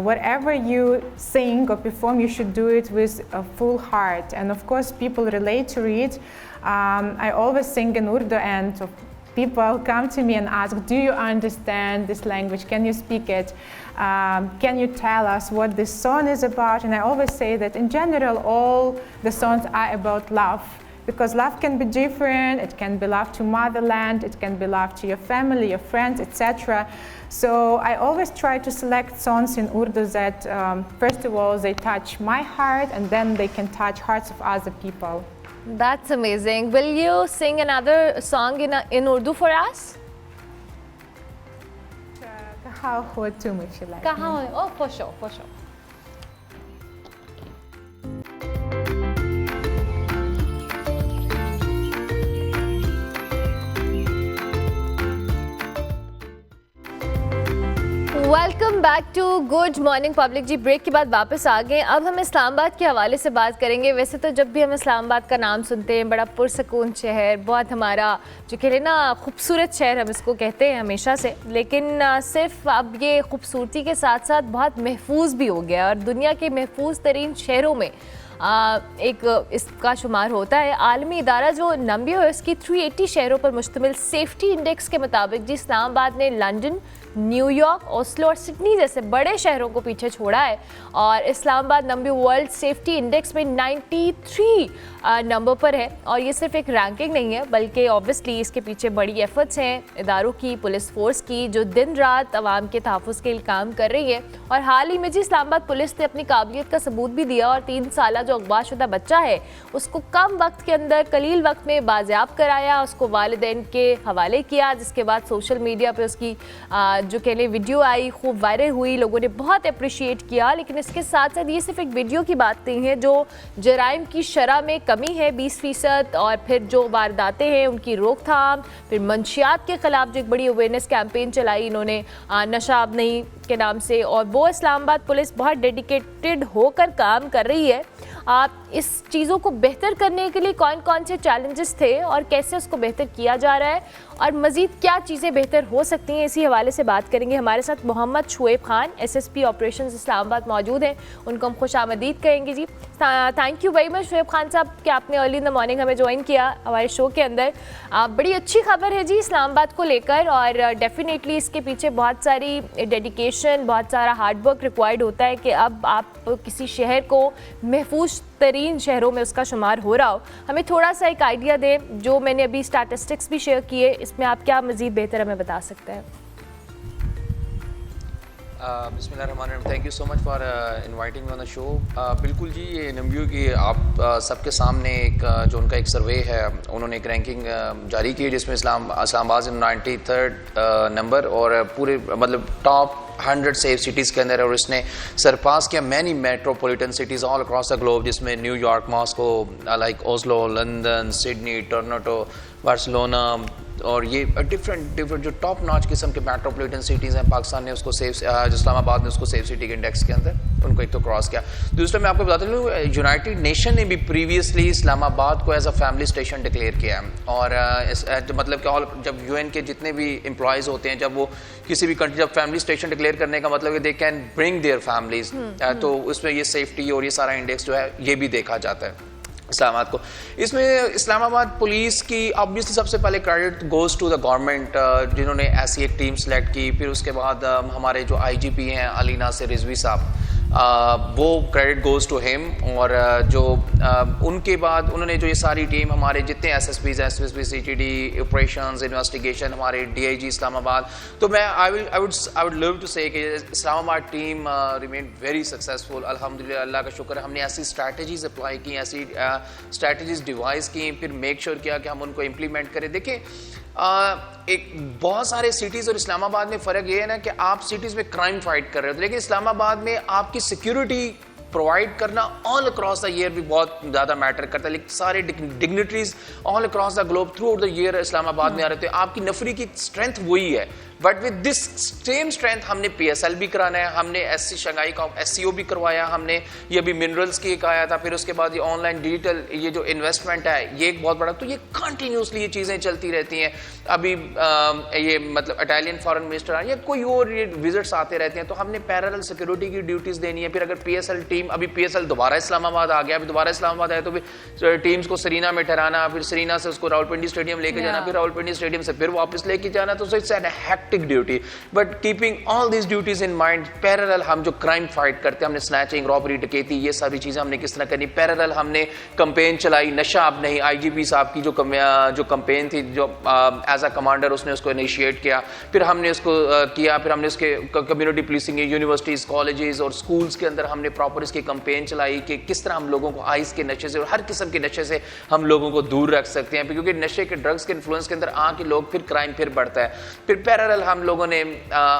whatever you sing or perform, you should do it with a full heart. And of course, people relate to it. I always sing in Urdu, and people come to me and ask, do you understand this language? Can you speak it? Can you tell us what this song is about? And I always say that in general, all the songs are about love, because love can be different. It can be love to motherland, it can be love to your family, your friends, etc. So I always try to select songs in Urdu that, first of all, they touch my heart, and then they can touch hearts of other people. That's amazing. Will you sing another song in Urdu for us? Kaha ho tum, if you like. Kahan? Oh, for sure, for sure. Welcome back to good morning public ji. Break के बाद वापस आ गए। अब हम इस्लामाबाद के हवाले से बात करेंगे। वैसे तो जब भी हम इस्लामाबाद का नाम सुनते हैं, बड़ा पुरसकून शहर, बहुत हमारा जो कह रहे ना खूबसूरत शहर हम इसको कहते हैं हमेशा से, लेकिन सिर्फ अब ये खूबसूरती के साथ साथ बहुत महफूज भी हो गया और दुनिया के महफूज तरीन शहरों में एक इसका शुमार होता है। आलमी इदारा जो नंबियो है उसकी 380 शहरों पर मुश्तमिल सेफ्टी इंडेक्स के मुताबिक जी इस्लामाबाद ने लंदन, न्यूयॉर्क, ओस्लो और सिडनी जैसे बड़े शहरों को पीछे छोड़ा है और Islamabad number world safety index में 93 नंबर पर है। और ये सिर्फ एक रैंकिंग नहीं है, बल्कि ऑब्वियसली इसके पीछे बड़ी एफर्ट्स हैं इदारों की, पुलिस फोर्स की, जो दिन रात आवाम के तहफ़्फ़ुज़ के लिए काम कर रही है। और हाल ही में जी इस्लामाबाद पुलिस ने अपनी काबिलियत का सबूत भी दिया और 3 साल जो अगवाशुदा बच्चा है उसको कम वक्त के अंदर कलील वक्त में बाजियाब कराया, उसको वालिदैन के हवाले किया, जिसके बाद सोशल मीडिया पे उसकी जो कह लें वीडियो आई, खूब वायरल हुई, लोगों ने बहुत अप्रिशिएट किया। लेकिन इसके साथ साथ ये सिर्फ एक वीडियो की बात नहीं है, जो जराइम की शरह में कमी है 20% और फिर जो वारदातें हैं उनकी रोकथाम, फिर मंशियात के ख़िलाफ़ जो एक बड़ी अवेयरनेस कैंपेन चलाई इन्होंने नशाब नहीं के नाम से, और वो इस्लामाबाद पुलिस बहुत डेडिकेटेड होकर काम कर रही है। आप इस चीज़ों को बेहतर करने के लिए कौन कौन से चैलेंजेस थे और कैसे उसको बेहतर किया जा रहा है और मज़ीद क्या चीज़ें बेहतर हो सकती हैं, इसी हवाले से बात करेंगे। हमारे साथ मोहम्मद शुएब खान SSP ऑपरेशंस इस्लामाबाद मौजूद हैं, उनको हम खुशामदीद कहेंगे जी। Thank you very much Shoaib Khan sahab कि आपने अर्ली इन द मॉर्निंग हमें ज्वाइन किया हमारे शो के अंदर। बड़ी अच्छी खबर है जी इस्लामाबाद को लेकर और डेफिनेटली इसके पीछे बहुत सारी डेडिकेशन, बहुत सारा हार्डवर्क रिक्वायर्ड होता है कि अब आप किसी शहर को महफूज तरीन शहरों में उसका शुमार हो रहा हो। हमें थोड़ा सा एक आइडिया दें, जो मैंने अभी स्टैटिस्टिक्स भी शेयर किए, इसमें आप क्या मज़ीद बेहतर हमें बता सकते हैं? बिस्मिल्लाहिर्रहमानिर्रहीम, thank you so much for inviting on the show. बिल्कुल जी, ये NMBU की आप सबके सामने एक जो उनका एक सर्वे है, उन्होंने एक रैंकिंग जारी की जिसमें इस्लामाबाद 93rd नंबर और पूरे मतलब टॉप 100 सेफ सिटीज़ के अंदर है और इसने सरपास किया many metropolitan cities all across the globe, जिसमें New York, Moscow, like Oslo, London, Sydney, Toronto, Barcelona और ये डिफरेंट जो टॉप नॉच किस्म के मेट्रोपॉलिटन सिटीज़ हैं। पाकिस्तान ने उसको सेफ, इस्लामाबाद ने उसको सेफ सिटी के इंडेक्स के अंदर उनको एक तो क्रॉस किया। दूसरा मैं आपको बताता हूँ, यूनाइटेड नेशन ने भी प्रीवियसली इस्लामाबाद को as a family station declare किया है और मतलब कि ऑल जब UN के जितने भी एम्प्लॉयज़ होते हैं, जब वो किसी भी कंट्री जब फैमिली स्टेशन डिक्लेयर करने का मतलब they can bring their families, तो उसमें ये सेफ्टी और ये सारा इंडेक्स जो है ये भी देखा जाता है इस्लामाबाद को। इसमें इस्लामाबाद पुलिस की ऑब्वियसली सबसे पहले credit goes to the government, जिन्होंने ऐसी एक टीम सेलेक्ट की। फिर उसके बाद हमारे जो IGP हैं अली नासिर रिजवी साहब, वो क्रेडिट गोज़ टू हिम। और जो उनके बाद उन्होंने जो ये सारी टीम हमारे जितने SSPs हैं, SSP CTD ऑपरेशंस इन्वेस्टिगेशन, हमारे DIG इस्लामाबाद, तो मैं आई वुड लव टू से कि Islamabad team remain very successful. अल्हम्दुलिल्लाह, अल्लाह का शुक्र है, हमने ऐसी स्ट्रैटेजीज अप्लाई की, ऐसी स्ट्रैटेजीज डिवाइस की, फिर मेक श्योर किया कि हम उनको इम्प्लीमेंट करें। देखिए एक बहुत सारे सिटीज़ और इस्लामाबाद में फ़र्क ये है ना कि आप सिटीज़ में क्राइम फाइट कर रहे हो, लेकिन इस्लामाबाद में आपकी सिक्योरिटी प्रोवाइड करना ऑल अक्रॉस द ईयर भी बहुत ज़्यादा मैटर करता है। लेकिन सारे dignitaries all across the globe through out the year Islamabad में आ रहे थे। आपकी नफरी की स्ट्रेंथ वही है, but with this same strength हमने PSL भी कराना है, हमने SC शंघाई का SCO भी करवाया, हमने ये अभी मिनरल्स की एक आया था, फिर उसके बाद ये ऑनलाइन डिजिटल ये जो इन्वेस्टमेंट है ये एक बहुत बड़ा, तो ये कंटिन्यूसली ये चीज़ें चलती रहती हैं। अभी ये मतलब इटालियन फॉरेन मिनिस्टर या कोई और ये विजिट्स आते रहते हैं, तो हमने पैरेलल सिक्योरिटी की ड्यूटीज़ देनी है। फिर अगर PSL टीम, अभी PSL दोबारा इस्लामाबाद आ गया, अभी दोबारा इस्लामाबाद आया, तो फिर टीम्स को सरीना में ठहराना, फिर सरीना से उसको रावलपिंडी स्टेडियम लेके जाना, फिर रावलपिंडी स्टेडियम से फिर वापस लेके जाना, तो it's an hectic duty. But keeping all these duties in mind, parallel हम जो क्राइम फाइट करते हैं, हमने स्नैचिंग, रॉबरी, डकैती, ये सारी चीज़ें हमने किस तरह करनी। पैरेलल हमने कंपेन चलाई, नशा अब नहीं। IGP साहब की जो कंपेन थी, जो एज अ कमांडर उसने उसको इनिशिएट किया, फिर हमने उसको किया, फिर हमने उसके कम्युनिटी पुलिसिंग, यूनिवर्सिटीज़, कॉलेजेस और स्कूल्स के अंदर हमने प्रॉपर इसकी कंपेन चलाई कि किस तरह हम लोगों को आइस के नशे से और हर किस्म के नशे से हम लोगों को दूर रख सकते हैं, क्योंकि नशे के, ड्रग्स के इन्फ्लुएंस के अंदर आके लोग फिर क्राइम फिर बढ़ता है। फिर पैरेलल हम लोगों ने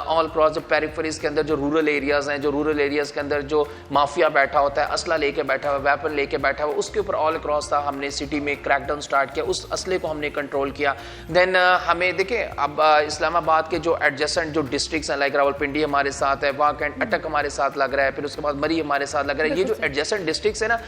ऑल क्रॉस जो पेरिफेरीज के अंदर जो रूरल एरियाज़ हैं, जो रूरल एरियाज़ के अंदर जो माफिया बैठा होता है, असला लेके बैठा हुआ, वेपन लेके बैठा हुआ, उसके ऊपर ऑल क्रॉस था, हमने सिटी में क्रैकडाउन स्टार्ट किया, उस असले को हमने कंट्रोल किया। देन हमें देखिए अब इस्लामाबाद के जो एडजेसेंट जो डिस्ट्रिक्ट्स हैं, लाइक रावलपिंडी हमारे साथ है, वाक एंड अटक हमारे साथ लग रहा है, फिर उसके बाद मरी हमारे साथ लग रहा है। ये जो एडजेसेंट डिस्ट्रिक्ट्स है ना,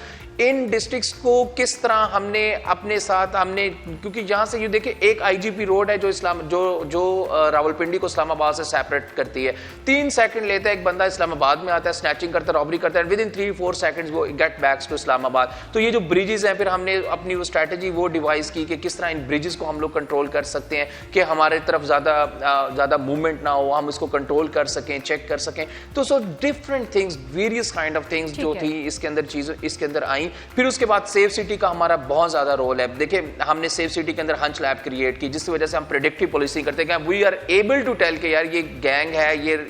इन डिस्ट्रिक्ट्स को किस तरह हमने अपने साथ हमने, क्योंकि यहाँ से ये देखिए एक IGP रोड है जो रावलपिंडी को इस्लामाबाद से सेपरेट करती है। 3 सेकंड लेता है एक बंदा इस्लामाबाद में आता है, स्नैचिंग करता है, रॉबरी करता है, विद इन 3-4 सेकंड्स वो गेट बैक्स टू इस्लामाबाद। तो ये जो ब्रिजेस हैं, फिर हमने अपनी वो स्ट्रैटेजी वो डिवाइस की कि किस तरह इन ब्रिजेस को हम लोग कंट्रोल कर सकते हैं कि हमारे तरफ ज़्यादा मूवमेंट ना हो, हम इसको कंट्रोल कर सकें, चेक कर सकें। तो so different things, various kind of things जो थी इसके अंदर चीज़ें इसके अंदर आई। फिर उसके बाद सेफ सिटी का हमारा बहुत ज़्यादा रोल है। देखिए हमने सेफ सिटी के अंदर हंच लैब क्रिएट की, जिसकी वजह से हम प्रेडिक्टिव पुलिसिंग करते हैं। We are able to tell कि यार ये गैंग है,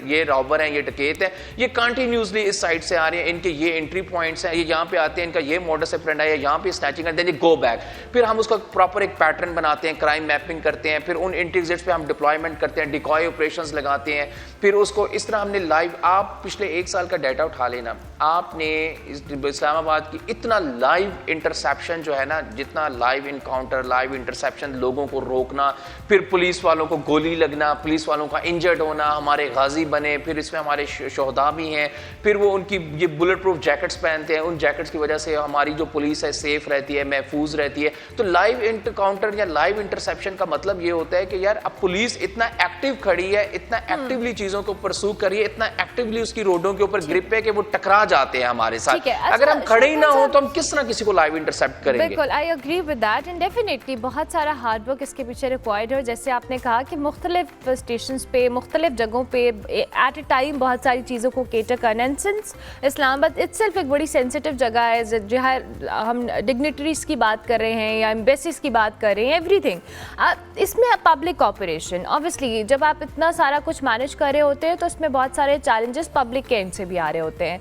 ये रॉबर है, ये डकैत है, ये कंटिन्यूसली इस साइड से आ रहे हैं, इनके ये एंट्री पॉइंट्स हैं, ये यहाँ पे आते हैं, इनका ये मोडस ऑपरेंडी है, यहाँ पे स्नैचिंग करते हैं, ये गो बैक। फिर हम उसका प्रॉपर एक पैटर्न बनाते हैं, क्राइम मैपिंग करते हैं, फिर उन इंटीग्रेट्स पे हम डिप्लॉयमेंट करते हैं, डिकॉय ऑपरेशंस लगाते हैं, फिर उसको इस तरह हमने लाइव, आप पिछले 1 साल का डाटा उठा लेना, आपने इस्लामाबाद की इतना लाइव इंटरसेप्शन जो है ना, जितना लाइव इनकाउंटर, लाइव इंटरसेप्शन, लोगों को रोकना, फिर पुलिस वालों को गोली लगना, पुलिस वालों का इंजर्ड होना, हमारे गाजी बने, फिर इसमें हमारे शोहदा भी हैं, फिर वो उनकी ये बुलेट प्रूफ जैकेट्स पहनते हैं, उन जैकेट्स की वजह से हमारी जो पुलिस है सेफ रहती है, महफूज रहती है। तो लाइव इनकाउंटर या लाइव इंटरसेप्शन का मतलब ये होता है कि यार अब पुलिस इतना एक्टिव खड़ी है, इतना एक्टिवली चीजों को परसू करी है, इतना एक्टिवली उसकी रोडों के ऊपर ग्रिप है कि वो टकरा जाते हैं हमारे साथ। अगर हम खड़े ही ना हो तो हम किस तरह किसी को लाइव इंटरसेप्ट करेंगे? बिल्कुल, I agree with that and definitely बहुत सारा हार्ड वर्क इसके पीछे रिक्वायर्ड है। जैसे आपने कहा कि मुख्तलिफ स्टेशंस पे, मुख्तलिफ जगहों पे एट ए टाइम बहुत सारी चीज़ों को केटर करना, एंड सिंस इस्लामाबाद इटसेल्फ एक बड़ी सेंसिटिव जगह है, जहाँ हम डिग्निटरीज की बात कर रहे हैं या एम्बेसीज की बात कर रहे हैं, एवरीथिंग इसमें पब्लिक कॉपरेशन, ऑब्वियसली जब आप इतना सारा कुछ मैनेज कर रहे होते हैं तो इसमें बहुत सारे चैलेंजेस पब्लिक के एंड से भी आ रहे होते हैं।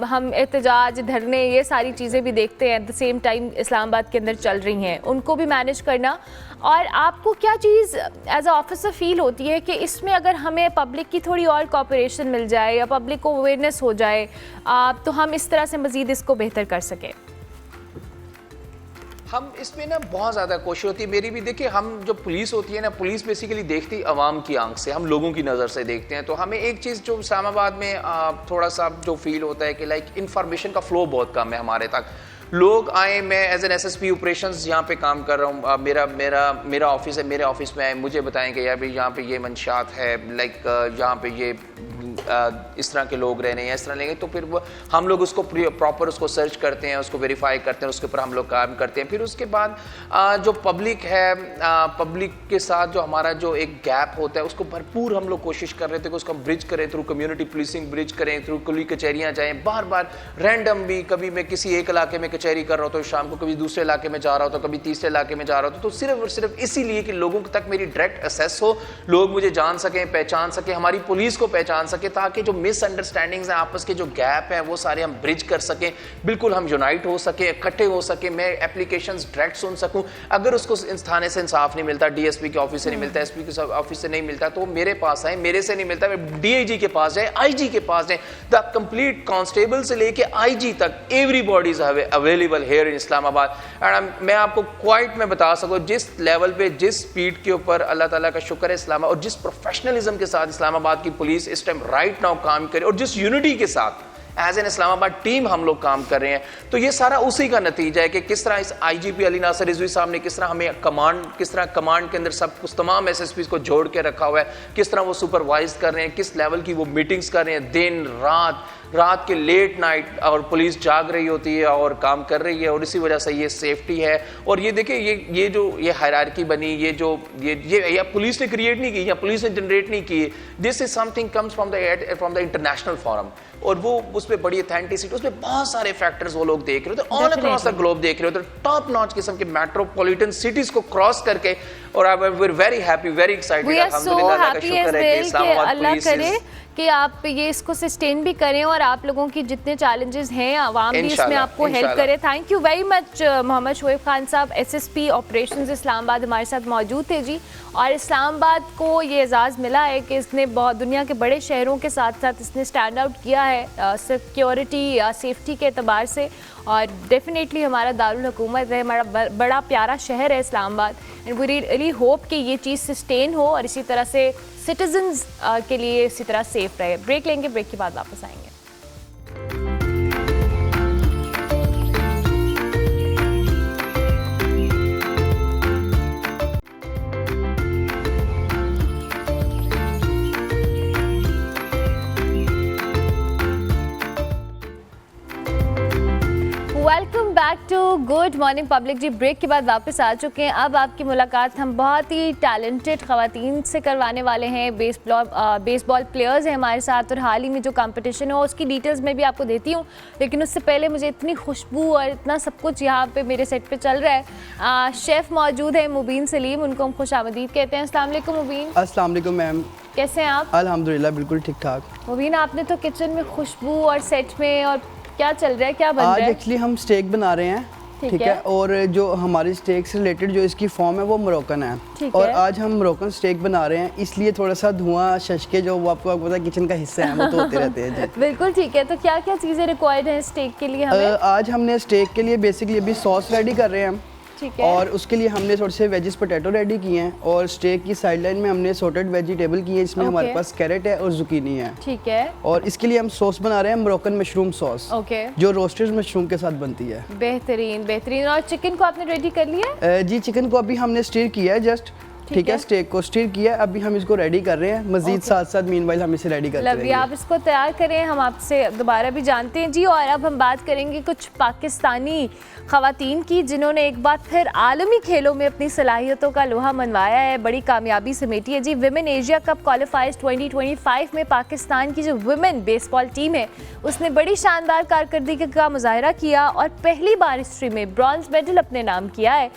हम एहतजाज, धरने, ये सारी चीज़ें भी देखते हैं at the same time Islamabad के अंदर चल रही हैं, उनको भी मैनेज करना। और आपको क्या चीज़ एज अ ऑफिसर फील होती है कि इसमें अगर हमें पब्लिक की थोड़ी और कॉपरेशन मिल जाए या पब्लिक को अवेयरनेस हो जाए तो हम इस तरह से मज़ीद इसको बेहतर कर सकें? हम इसमें ना बहुत ज़्यादा कोशिश होती है मेरी भी। देखिए हम जो पुलिस होती है ना, पुलिस बेसिकली देखती आवाम की आंख से, हम लोगों की नज़र से देखते हैं। तो हमें एक चीज़ जो इस्लामाबाद में थोड़ा सा जो फील होता है कि लाइक इंफॉर्मेशन का फ्लो बहुत कम है हमारे तक। लोग आए, मैं एज एन SSP ऑपरेशंस यहाँ पे काम कर रहा हूँ, मेरा ऑफिस है, मेरे ऑफिस में आए, मुझे बताएं कि यार भाई यहाँ पे ये मंशात है, लाइक यहाँ पे ये इस तरह के लोग रहने हैं, इस तरह लेंगे, तो फिर वो हम लोग उसको प्रॉपर उसको सर्च करते हैं, उसको वेरीफाई करते हैं, उसके ऊपर हम लोग काम करते हैं। फिर उसके बाद जो पब्लिक है, पब्लिक के साथ जो हमारा जो एक गैप होता है उसको भरपूर हम लोग कोशिश कर रहे थे कि उसको हम ब्रिज करें, थ्रू कम्युनिटी पुलिसिंग ब्रिज करें, थ्रू कुली कचहरियाँ जाएँ, बार बार रैंडम भी, कभी मैं किसी एक इलाके में कचहरी कर रहा हूँ तो शाम को कभी दूसरे इलाके में जा रहा हूँ तो कभी तीसरे इलाके में जा रहा हूँ, तो सिर्फ और सिर्फ इसीलिए कि लोगों तक मेरी डायरेक्ट एक्सेस हो, लोग मुझे जान सकें, पहचान सकें, हमारी पुलिस को पहचान सके, ताकि जो मिसअंडरस्टैंडिंग्स हैं, आपस के जो गैप हैं, वो सारे हम ब्रिज कर सकें, बिल्कुल हम यूनाइट हो सके, इकट्ठे हो सके, मैं एप्लीकेशंस डायरेक्ट सुन सकूं। अगर उसको इस थाने से इंसाफ नहीं मिलता, डीएसपी के ऑफिस से नहीं मिलता, एसपी के ऑफिस से नहीं मिलता, तो वो मेरे पास आए, मेरे से नहीं मिलता, डीआईजी के पास जाए, आईजी के पास जाए, द कंप्लीट कांस्टेबल से लेके आईजी तक, everybody is available here in Islamabad. And मैं आपको क्वाइट में बता सकूं, जिस लेवल पे, जिस स्पीड के ऊपर, अल्लाह ताला का शुक्र है इस्लामाबाद, और जिस प्रोफेशनलिज्म के साथ इस्लामाबाद की पुलिस इस टाइम राइट नाउ काम करे, और जिस यूनिटी के साथ एज एन इस्लामाबाद टीम हम लोग काम कर रहे हैं, तो ये सारा उसी का नतीजा है कि किस तरह इस आईजीपी अली नासिर रिजवी साहब ने किस तरह हमें किस तरह कमांड के अंदर सब कुछ तमाम एसएसपीज को जोड़ के रखा हुआ है, किस तरह वो सुपरवाइज कर रहे हैं, किस लेवल की वो मीटिंग्स कर रहे हैं, दिन रात के लेट नाइट, और पुलिस जाग रही होती है और काम कर रही है, और इसी वजह से ये सेफ्टी है। और ये देखिए, ये जो ये हायरार्की बनी, ये पुलिस ने क्रिएट नहीं की या पुलिस ने जनरेट नहीं की, this is something comes from the international forum, और वो उस पर बड़ी ऑथेंटिसिटी, उसमें बहुत सारे फैक्टर्स वो लोग देख रहे होते, ऑल अक्रॉस द ग्लोब देख रहे होते, टॉप नॉच किस्म के मेट्रोपॉलिटन सिटीज को क्रॉस करके, और I am very happy, very excited, अल्हम्दुलिल्लाह का शुक्र है कि इस्लामाबाद पुलिस करे कि आप ये इसको सस्टेन भी करें, और आप लोगों की जितने चैलेंजेस हैं आवाम भी इसमें आपको हेल्प करे। Thank you very much Mohammad Shoaib Khan साहब, एसएसपी ऑपरेशंस इस्लामाबाद हमारे साथ मौजूद थे जी। और इस्लामाबाद को ये एजाज़ मिला है कि इसने बहुत दुनिया के बड़े शहरों के साथ साथ इसने स्टैंड आउट किया है सिक्योरिटी या सेफ्टी के एतबार से, और डेफिनेटली हमारा दारुल हुकूमत है, हमारा बड़ा प्यारा शहर है Islamabad, and we really hope कि ये चीज़ सस्टेन हो और इसी तरह से सिटीजन्स के लिए इसी तरह सेफ रहे। ब्रेक लेंगे, ब्रेक के बाद वापस आएंगे। Welcome back to good morning public ji. Break के बाद वापस आ चुके हैं। अब आपकी मुलाकात हम बहुत ही टैलेंटेड ख़वातीन से करवाने वाले हैं। बेसबॉल प्लेयर्स हैं हमारे साथ, और हाल ही में जो कंपटीशन हो उसकी डिटेल्स मैं भी आपको देती हूँ, लेकिन उससे पहले मुझे इतनी खुशबू और इतना सब कुछ यहाँ पे मेरे सेट पे चल रहा है। शेफ़ मौजूद है मुबीन सलीम, उनको हम खुशामदीद कहते हैं। अस्सलाम वालेकुम मुबीन। अस्सलाम वालेकुम मैम, कैसे हैं आप? अल्हम्दुलिल्लाह बिल्कुल ठीक ठाक। मुबीन, आपने तो किचन में खुशबू और सेट में, और क्या चल रहा है, क्या बन रहा है? आज एक्चुअली हम स्टेक बना रहे हैं, ठीक है, और जो हमारी स्टेक से रिलेटेड जो इसकी फॉर्म है वो मोरक्कन है, और आज हम मोरक्कन स्टेक बना रहे हैं, इसलिए थोड़ा सा धुआं शशके जो वो आपको पता है किचन का हिस्सा है वो तो होते रहते हैं जी। बिल्कुल ठीक है। तो क्या क्या चीज़ें रिक्वायर्ड हैं स्टेक के लिए हमें? आज हमने स्टेक के लिए बेसिकली अभी सॉस रेडी कर रहे हैं हम, ठीक है, और उसके लिए हमने थोड़े से वेजिस पोटैटो रेडी किए हैं, और स्टेक की साइड लाइन में हमने सॉटेड वेजिटेबल की है, इसमें हमारे पास कैरेट है और जुकीनी है, ठीक है, और इसके लिए हम सॉस बना रहे हैं मोरक्कन मशरूम सॉस, ओके, जो रोस्टेड मशरूम के साथ बनती है। बेहतरीन बेहतरीन। और चिकन को आपने रेडी कर लिया है? जी, चिकन को अभी हमने स्टीर किया है जस्ट, ठीक है, स्टेक को स्टीर किया है, अभी हम इसको रेडी कर रहे हैं, मजीद साथ साथ मीनवाइल हम इसे रेडी करते रहेंगे। आप इसको तैयार करें, हम आपसे दोबारा भी जानते हैं जी। और अब हम बात करेंगे कुछ पाकिस्तानी ख़वातीन की, जिन्होंने एक बार फिर आलमी खेलों में अपनी सलाहियतों का लोहा मनवाया है, बड़ी कामयाबी समेटी है जी। विमेन एशिया कप क्वालिफायर्स 2025 में पाकिस्तान की जो विमेन बेसबॉल टीम है उसने बड़ी शानदार कारकर्दगी का मुजाहरा किया और पहली बार हिस्ट्री में ब्रॉन्ज मेडल अपने नाम किया है।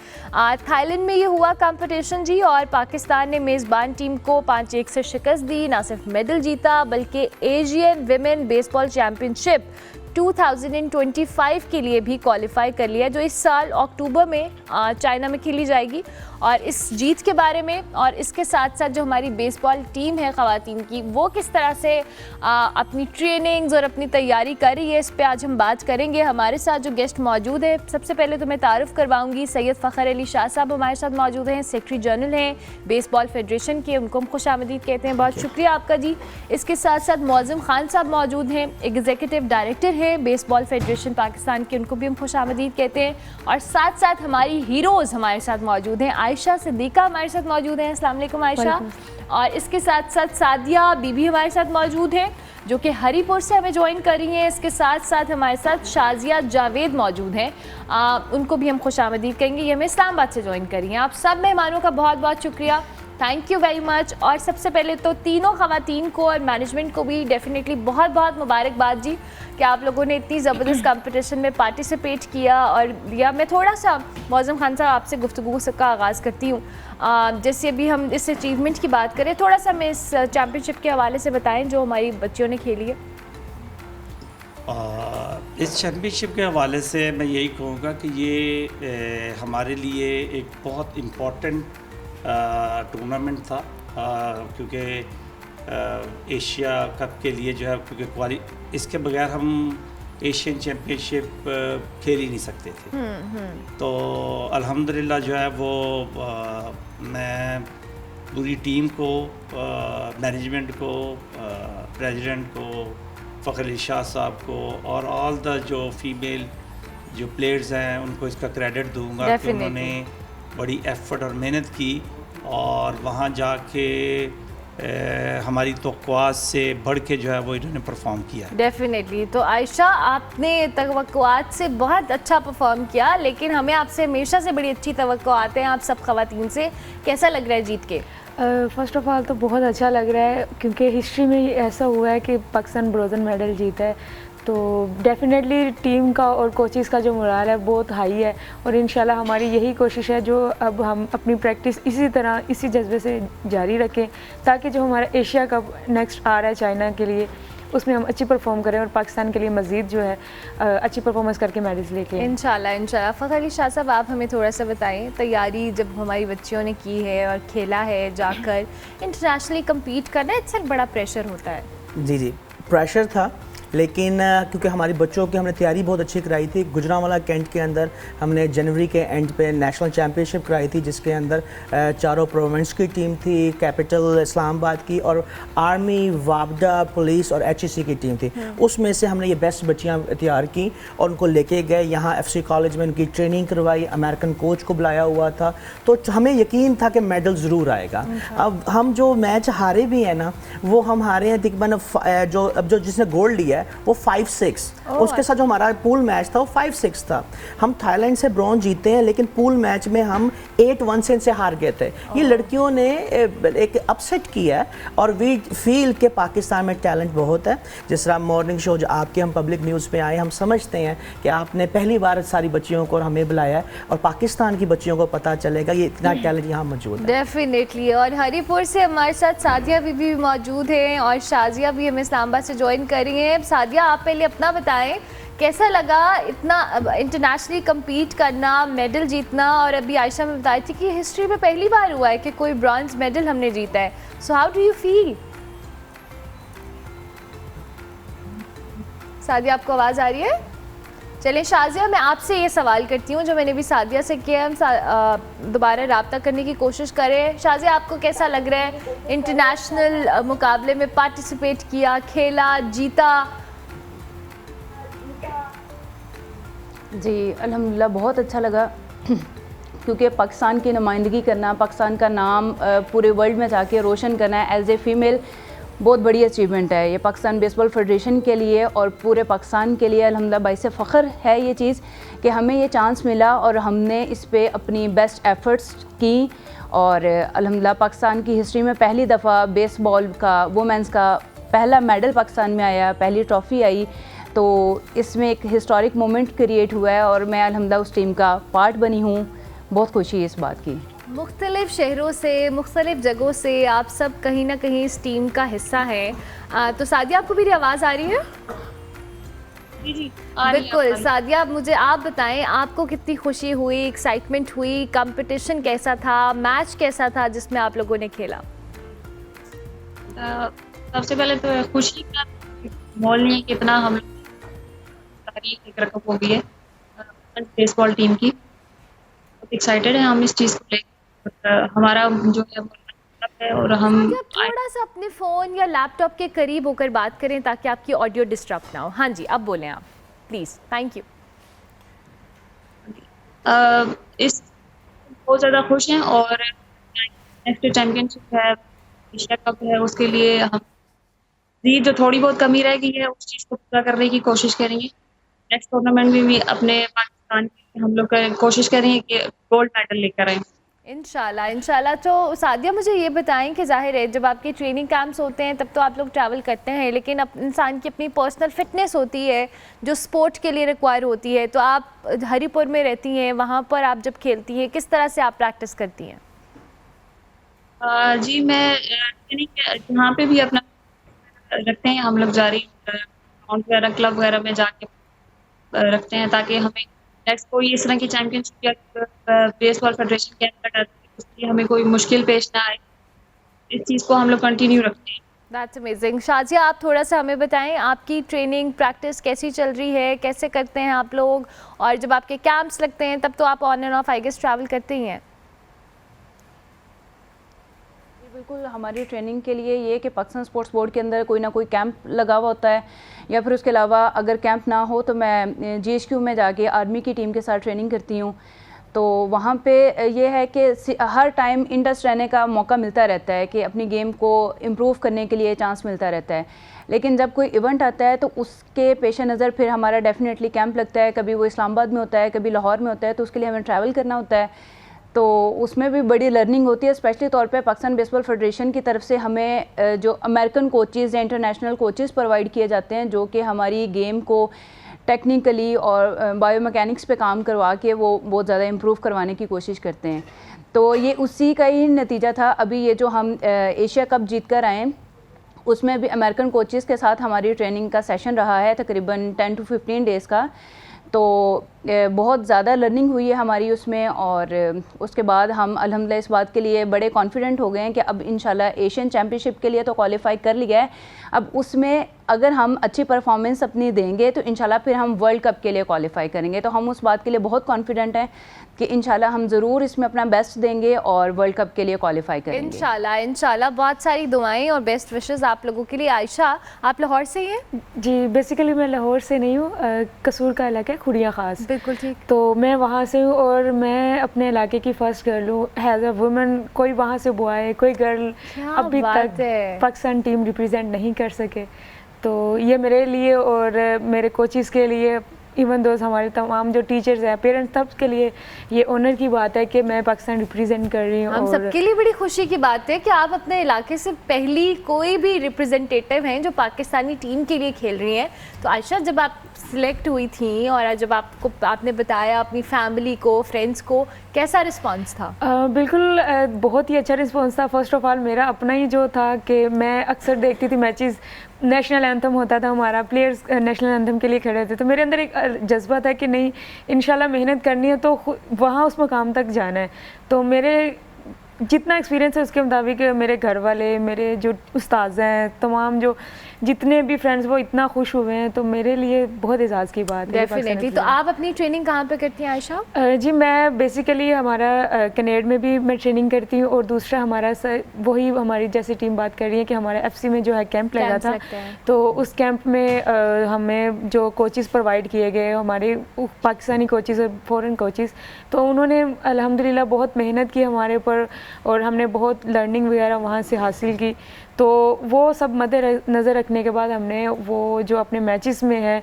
थाईलैंड में ये हुआ कंपटीशन जी, और पाकिस्तान ने मेज़बान टीम को 5-1 से शिकस्त दी। ना सिर्फ मेडल जीता बल्कि एशियन विमेन बेसबॉल चैम्पियनशिप 2025 के लिए भी क्वालिफाई कर लिया, जो इस साल अक्टूबर में चाइना में खेली जाएगी। और इस जीत के बारे में और इसके साथ साथ जो हमारी बेसबॉल टीम है ख़वातीन की, वो किस तरह से अपनी ट्रेनिंग्स और अपनी तैयारी कर रही है, इस पे आज हम बात करेंगे। हमारे साथ जो गेस्ट मौजूद है, सबसे पहले तो मैं तारुफ करवाऊंगी, सैयद फ़खर अली शाह साहब हमारे साथ मौजूद हैं, सेक्रेटरी जनरल हैं बेसबॉल फेडरेशन के, उनको हम खुशामदीद कहते हैं, बहुत शुक्रिया आपका जी। इसके साथ साथ मौज़म खान साहब मौजूद हैं, एग्जीक्यूटिव डायरेक्टर हैं हैं बेसबॉल फेडरेशन पाकिस्तान के, उनको भी हम खुशामदीद कहते हैं। और साथ साथ हमारी हीरोज़ हमारे साथ मौजूद हैं, आयशा सिद्दीक़ा हमारे साथ मौजूद हैं। अस्सलाम वालेकुम आयशा। और इसके साथ साथ सादिया बीबी हमारे साथ मौजूद हैं जो कि हरीपुर से हमें ज्वाइन कर रही हैं। इसके साथ साथ हमारे साथ शाजिया जावेद मौजूद हैं, उनको भी हम खुशामदीद कहेंगे। ये हमें इस्लामाबाद से ज्वाइन कर रही हैं। आप सब मेहमानों का बहुत बहुत शुक्रिया, थैंक यू वेरी मच। और सबसे पहले तो तीनों ख़वातीन को और मैनेजमेंट को भी डेफिनेटली बहुत बहुत मुबारकबाद जी कि आप लोगों ने इतनी ज़बरदस्त कंपटीशन में पार्टिसिपेट किया और लिया। मैं थोड़ा सा मौज़म खान साहब आपसे गुफ्तगू का आगाज़ करती हूँ। जैसे अभी हम इस अचीवमेंट की बात करें, थोड़ा सा हमें इस चैम्पियनशिप के हवाले से बताएं जो हमारी बच्चियों ने खेली है। इस चैम्पियनशिप के हवाले से मैं यही कहूँगा कि ये हमारे लिए एक बहुत इम्पोर्टेंट टूर्नामेंट था, क्योंकि एशिया कप के लिए जो है, क्योंकि इसके बगैर हम एशियन चैम्पियनशिप खेल ही नहीं सकते थे। तो अल्हम्दुलिल्लाह जो है वो मैं पूरी टीम को, मैनेजमेंट को, प्रेसिडेंट को, फ़खर अली शाह साहब को और ऑल द जो फीमेल जो प्लेयर्स हैं उनको इसका क्रेडिट दूंगा कि उन्होंने बड़ी एफ़र्ट और मेहनत की और वहाँ जाके हमारी तवक्कुआत से बढ़ के जो है वो इन्होंने परफॉर्म किया। डेफिनेटली। तो आयशा, आपने तवक्कुआत से बहुत अच्छा परफॉर्म किया, लेकिन हमें आपसे हमेशा से बड़ी अच्छी तवक्कुआत हैं आप सब ख़वातीन से। कैसा लग रहा है जीत के? फ़र्स्ट ऑफ़ ऑल तो बहुत अच्छा लग रहा है, क्योंकि हिस्ट्री में ऐसा हुआ है कि पाकिस्तान ब्रोंज़ मेडल जीता है। तो डेफिनेटली टीम का और कोचेज़ का जो मोराल है बहुत हाई है और इंशाल्लाह हमारी यही कोशिश है जो अब हम अपनी प्रैक्टिस इसी तरह इसी जज्बे से जारी रखें, ताकि जो हमारा एशिया कप नेक्स्ट आ रहा है चाइना के लिए, उसमें हम अच्छी परफॉर्म करें और पाकिस्तान के लिए मज़ीद जो है अच्छी परफॉर्मेंस करके मेडल्स लेके इंशाल्लाह। इंशाल्लाह। फ़खर अली शाह साहब, आप हमें थोड़ा सा बताएं, तैयारी जब हमारी बच्चियों ने की है और खेला है, जाकर इंटरनेशनली कम्पीट करना, इससे बड़ा प्रेशर होता है। जी जी, प्रेशर था, लेकिन क्योंकि हमारी बच्चों की हमने तैयारी बहुत अच्छी कराई थी। गुजरांवाला कैंट के अंदर हमने जनवरी के एंड पे नेशनल चैम्पियनशिप कराई थी, जिसके अंदर चारों प्रोविंस की टीम थी, कैपिटल इस्लामाबाद की और आर्मी, वापडा, पुलिस और HEC की टीम थी। उसमें से हमने ये बेस्ट बच्चियाँ तैयार की और उनको लेके गए यहाँ FC कॉलेज में, उनकी ट्रेनिंग करवाई, अमेरिकन कोच को बुलाया हुआ था। तो हमें यकीन था कि मेडल ज़रूर आएगा। अब हम जो मैच हारे भी हैं ना, वो हम हारे हैं तकरीबन जो जिसने गोल्ड लिया वो 5-6, उसके साथ जो हमारा पूल मैच था वो 5-6 था। हम थाईलैंड से ब्रॉन्ज जीते हैं, लेकिन पूल मैच में हम 8-1 से इनसे हार गए थे। ये लड़कियों ने एक अपसेट किया है और वी फील कि पाकिस्तान में टैलेंट बहुत है। जिस तरह मॉर्निंग शो जो आपके हम पब्लिक न्यूज़ पे आए, हम समझते हैं कि आपने पहली बार सारी बच्चियों को और हमें बुलाया है और पाकिस्तान की बच्चियों को पता चलेगा ये इतना टैलेंट यहाँ मौजूद है। डेफिनेटली। और हरीपुर से हमारे साथ सादिया भी मौजूद हैं और शाजिया भी हमें इस्लामाबाद से ज्वाइन कर रही हैं। सादिया, आप पहले अपना बताएं, कैसा लगा इतना इंटरनेशनली कम्पीट करना, मेडल जीतना? और अभी आयशा में बताई थी कि हिस्ट्री में पहली बार हुआ है कि कोई ब्रॉन्ज मेडल हमने जीता है। So how do you feel? Sadia, आपको आवाज़ आ रही है? चलिए शाजिया, मैं आपसे ये सवाल करती हूँ जो मैंने भी सादिया से किया, हम दोबारा रब्ता करने की कोशिश करें। शाजिया, आपको कैसा लग रहा है? इंटरनेशनल मुकाबले में पार्टिसिपेट किया, खेला, जीता? जी अल्हम्दुलिल्लाह बहुत अच्छा लगा, क्योंकि पाकिस्तान की नुमाइंदगी करना, पाकिस्तान का नाम पूरे वर्ल्ड में जाके रोशन करना है एज ए फ़ीमेल बहुत बड़ी अचीवमेंट है। ये पाकिस्तान बेसबॉल फेडरेशन के लिए और पूरे पाकिस्तान के लिए अल्हम्दुलिल्लाह बाइस फ़ख्र है ये चीज़ कि हमें ये चांस मिला और हमने इस पे अपनी बेस्ट एफ़र्ट्स की। और अल्हम्दुलिल्लाह पाकिस्तान की हिस्ट्री में पहली दफ़ा बेसबॉल का वुमेंस का पहला मेडल पाकिस्तान में आया, पहली ट्रॉफ़ी आई, तो इसमें एक हिस्टोरिक मोमेंट क्रिएट हुआ है और मैं अल्हम्दुलिल्लाह उस टीम का पार्ट बनी हूँ। बहुत खुशी है इस बात की। मुख्तलिफ़ शहरों से, मुख्तलिफ़ जगहों से आप सब कहीं ना कहीं इस टीम का हिस्सा हैं। तो सादिया, आपको मेरी आवाज़ आ रही है? जी जी बिल्कुल। सादिया, मुझे आप बताएं, आपको कितनी खुशी हुई, एक्साइटमेंट हुई, कंपटीशन कैसा था, मैच कैसा था जिसमें आप लोगों ने खेला? सबसे पहले तो खुशी का मोल नहीं है कितना हम तारीख एक रकम हो गई है बेसबॉल टीम की। बहुत एक्साइटेड है हम इस चीज़ को लेकर, हमारा जो है और हम थोड़ा सा अपने फ़ोन या लैपटॉप के करीब होकर बात करें ताकि आपकी ऑडियो डिस्टर्ब ना हो। हाँ जी, अब बोलें आप। Please, thank you. इस बहुत ज़्यादा खुश हैं और नेक्स्ट चैम्पियनशिप है, एशिया कप है, उसके लिए हम जी जो थोड़ी बहुत कमी रह गई है उस चीज़ को पूरा करने की कोशिश करेंगे। नेक्स्ट टूर्नामेंट में भी अपने पाकिस्तान के हम लोग कोशिश करेंगे कि गोल्ड मेडल लेकर आएँ। इंशाल्लाह इंशाल्लाह। तो सादिया मुझे ये बताएं कि जाहिर है जब आपके ट्रेनिंग कैंप्स होते हैं तब तो आप लोग ट्रैवल करते हैं, लेकिन अब इंसान की अपनी पर्सनल फिटनेस होती है जो स्पोर्ट के लिए रिक्वायर होती है। तो आप हरीपुर में रहती हैं, वहाँ पर आप जब खेलती हैं किस तरह से आप प्रैक्टिस करती हैं? जी मैं ट्रेनिंग यहाँ पे भी अपना रखते हैं हम लोग जारी, ग्राउंड वगैरह क्लब वगैरह में जाके रखते हैं ताकि हमें नेक्स्ट कोई इस तरह की चैंपियनशिप या बेसबॉल फेडरेशन के अंदर उसके हमें कोई मुश्किल पेश ना आए, इस चीज़ को हम लोग कंटिन्यू रखते हैं। That's amazing. शाजिया आप थोड़ा सा हमें बताएं आपकी ट्रेनिंग प्रैक्टिस कैसी चल रही है, कैसे करते हैं आप लोग, और जब आपके कैंप्स लगते हैं तब तो आप on and off I guess travel करते ही हैं। बिल्कुल, हमारी ट्रेनिंग के लिए ये कि पाकिस्तान स्पोर्ट्स बोर्ड के अंदर कोई ना कोई कैंप लगा हुआ होता है, या फिर उसके अलावा अगर कैंप ना हो तो मैं GHQ में जाके आर्मी की टीम के साथ ट्रेनिंग करती हूँ। तो वहाँ पे ये है कि हर टाइम इंटरेस्ट रहने का मौका मिलता रहता है कि अपनी गेम को इम्प्रूव करने के लिए चांस मिलता रहता है। लेकिन जब कोई इवेंट आता है तो उसके पेश नज़र फिर हमारा डेफिनेटली कैंप लगता है, कभी वो इस्लामाबाद में होता है, कभी लाहौर में होता है, तो उसके लिए हमें ट्रैवल करना होता है। तो उसमें भी बड़ी लर्निंग होती है, स्पेशली तौर पे पाकिस्तान बेसबॉल फेडरेशन की तरफ से हमें जो अमेरिकन कोचेज़ या इंटरनेशनल कोचेज़ प्रोवाइड किए जाते हैं जो कि हमारी गेम को टेक्निकली और बायोमैकेनिक्स पे काम करवा के वो बहुत ज़्यादा इम्प्रूव करवाने की कोशिश करते हैं। तो ये उसी का ही नतीजा था। अभी ये जो हम एशिया कप जीत कर आए उसमें भी अमेरिकन कोचेज़ के साथ हमारी ट्रेनिंग का सेशन रहा है तकरीबन 10 to 15 डेज़ का। तो बहुत ज़्यादा लर्निंग हुई है हमारी उसमें, और उसके बाद हम अल्हम्दुलिल्लाह इस बात के लिए बड़े कॉन्फिडेंट हो गए हैं कि अब इंशाल्लाह एशियन चैम्पियनशिप के लिए तो क्वालिफाई कर लिया है। अब उसमें अगर हम अच्छी परफॉर्मेंस अपनी देंगे तो इंशाल्लाह फिर हम वर्ल्ड कप के लिए क्वालिफाई करेंगे। तो हम उस बात के लिए बहुत कॉन्फिडेंट हैं कि इंशाल्लाह हम ज़रूर इसमें अपना बेस्ट देंगे और वर्ल्ड कप के लिए क्वालिफाई करेंगे इंशाल्लाह इंशाल्लाह। बहुत सारी दुआएं और बेस्ट विशेस आप लोगों के लिए। आयशा आप लाहौर से ही हैं? जी बेसिकली मैं लाहौर से नहीं हूँ, कसूर का इलाका है, खुड़िया ख़ास। बिल्कुल ठीक। तो मैं वहाँ से हूँ और मैं अपने इलाके की फ़र्स्ट गर्ल हूँ एज अ वुमेन। कोई वहाँ से बॉय कोई गर्ल अभी तक पाकिस्तान टीम रिप्रेजेंट नहीं कर सके। तो ये मेरे लिए और मेरे कोचेज़ के लिए, इवन दोस्त हमारे तमाम जो टीचर्स हैं, पेरेंट्स, सब के लिए ये ऑनर की बात है कि मैं पाकिस्तान रिप्रेजेंट कर रही हूँ। हम सबके लिए बड़ी खुशी की बात है कि आप अपने इलाके से पहली कोई भी रिप्रेजेंटेटिव हैं जो पाकिस्तानी टीम के लिए खेल रही हैं। तो आयशा जब आप सिलेक्ट हुई थी और जब आपने बताया अपनी फैमिली को, फ्रेंड्स को, कैसा रिस्पांस था? बिल्कुल बहुत ही अच्छा रिस्पांस था। फर्स्ट ऑफ ऑल मेरा अपना ही जो था कि मैं अक्सर देखती थी मैचेस, नेशनल एंथम होता था हमारा, प्लेयर्स नेशनल एंथम के लिए खड़े थे, तो मेरे अंदर एक जज्बा था कि नहीं इंशाल्लाह मेहनत करनी है तो वहाँ उस मुकाम तक जाना है। तो मेरे जितना एक्सपीरियंस है उसके मुताबिक मेरे घर वाले, मेरे जो उस्ताद हैं, तमाम जो जितने भी फ्रेंड्स वो इतना खुश हुए हैं, तो मेरे लिए बहुत एजाज़ की बात है। डेफिनेटली। तो आप अपनी ट्रेनिंग कहाँ पे करती हैं आयशा? जी मैं बेसिकली हमारा कनेड में भी मैं ट्रेनिंग करती हूँ, और दूसरा हमारा वही हमारी जैसे टीम बात कर रही है कि हमारा FC में जो है कैंप लगा था, तो उस कैंप में हमें जो कोचेज़ प्रोवाइड किए गए हमारे पाकिस्तानी कोचेज़ और फ़ॉरेन कोचेज़, तो उन्होंने अल्हम्दुलिल्लाह बहुत मेहनत की हमारे ऊपर और हमने बहुत लर्निंग वगैरह वहाँ से हासिल की। तो वो सब मद्देनज़र रखने के बाद हमने वो जो अपने मैचेस में है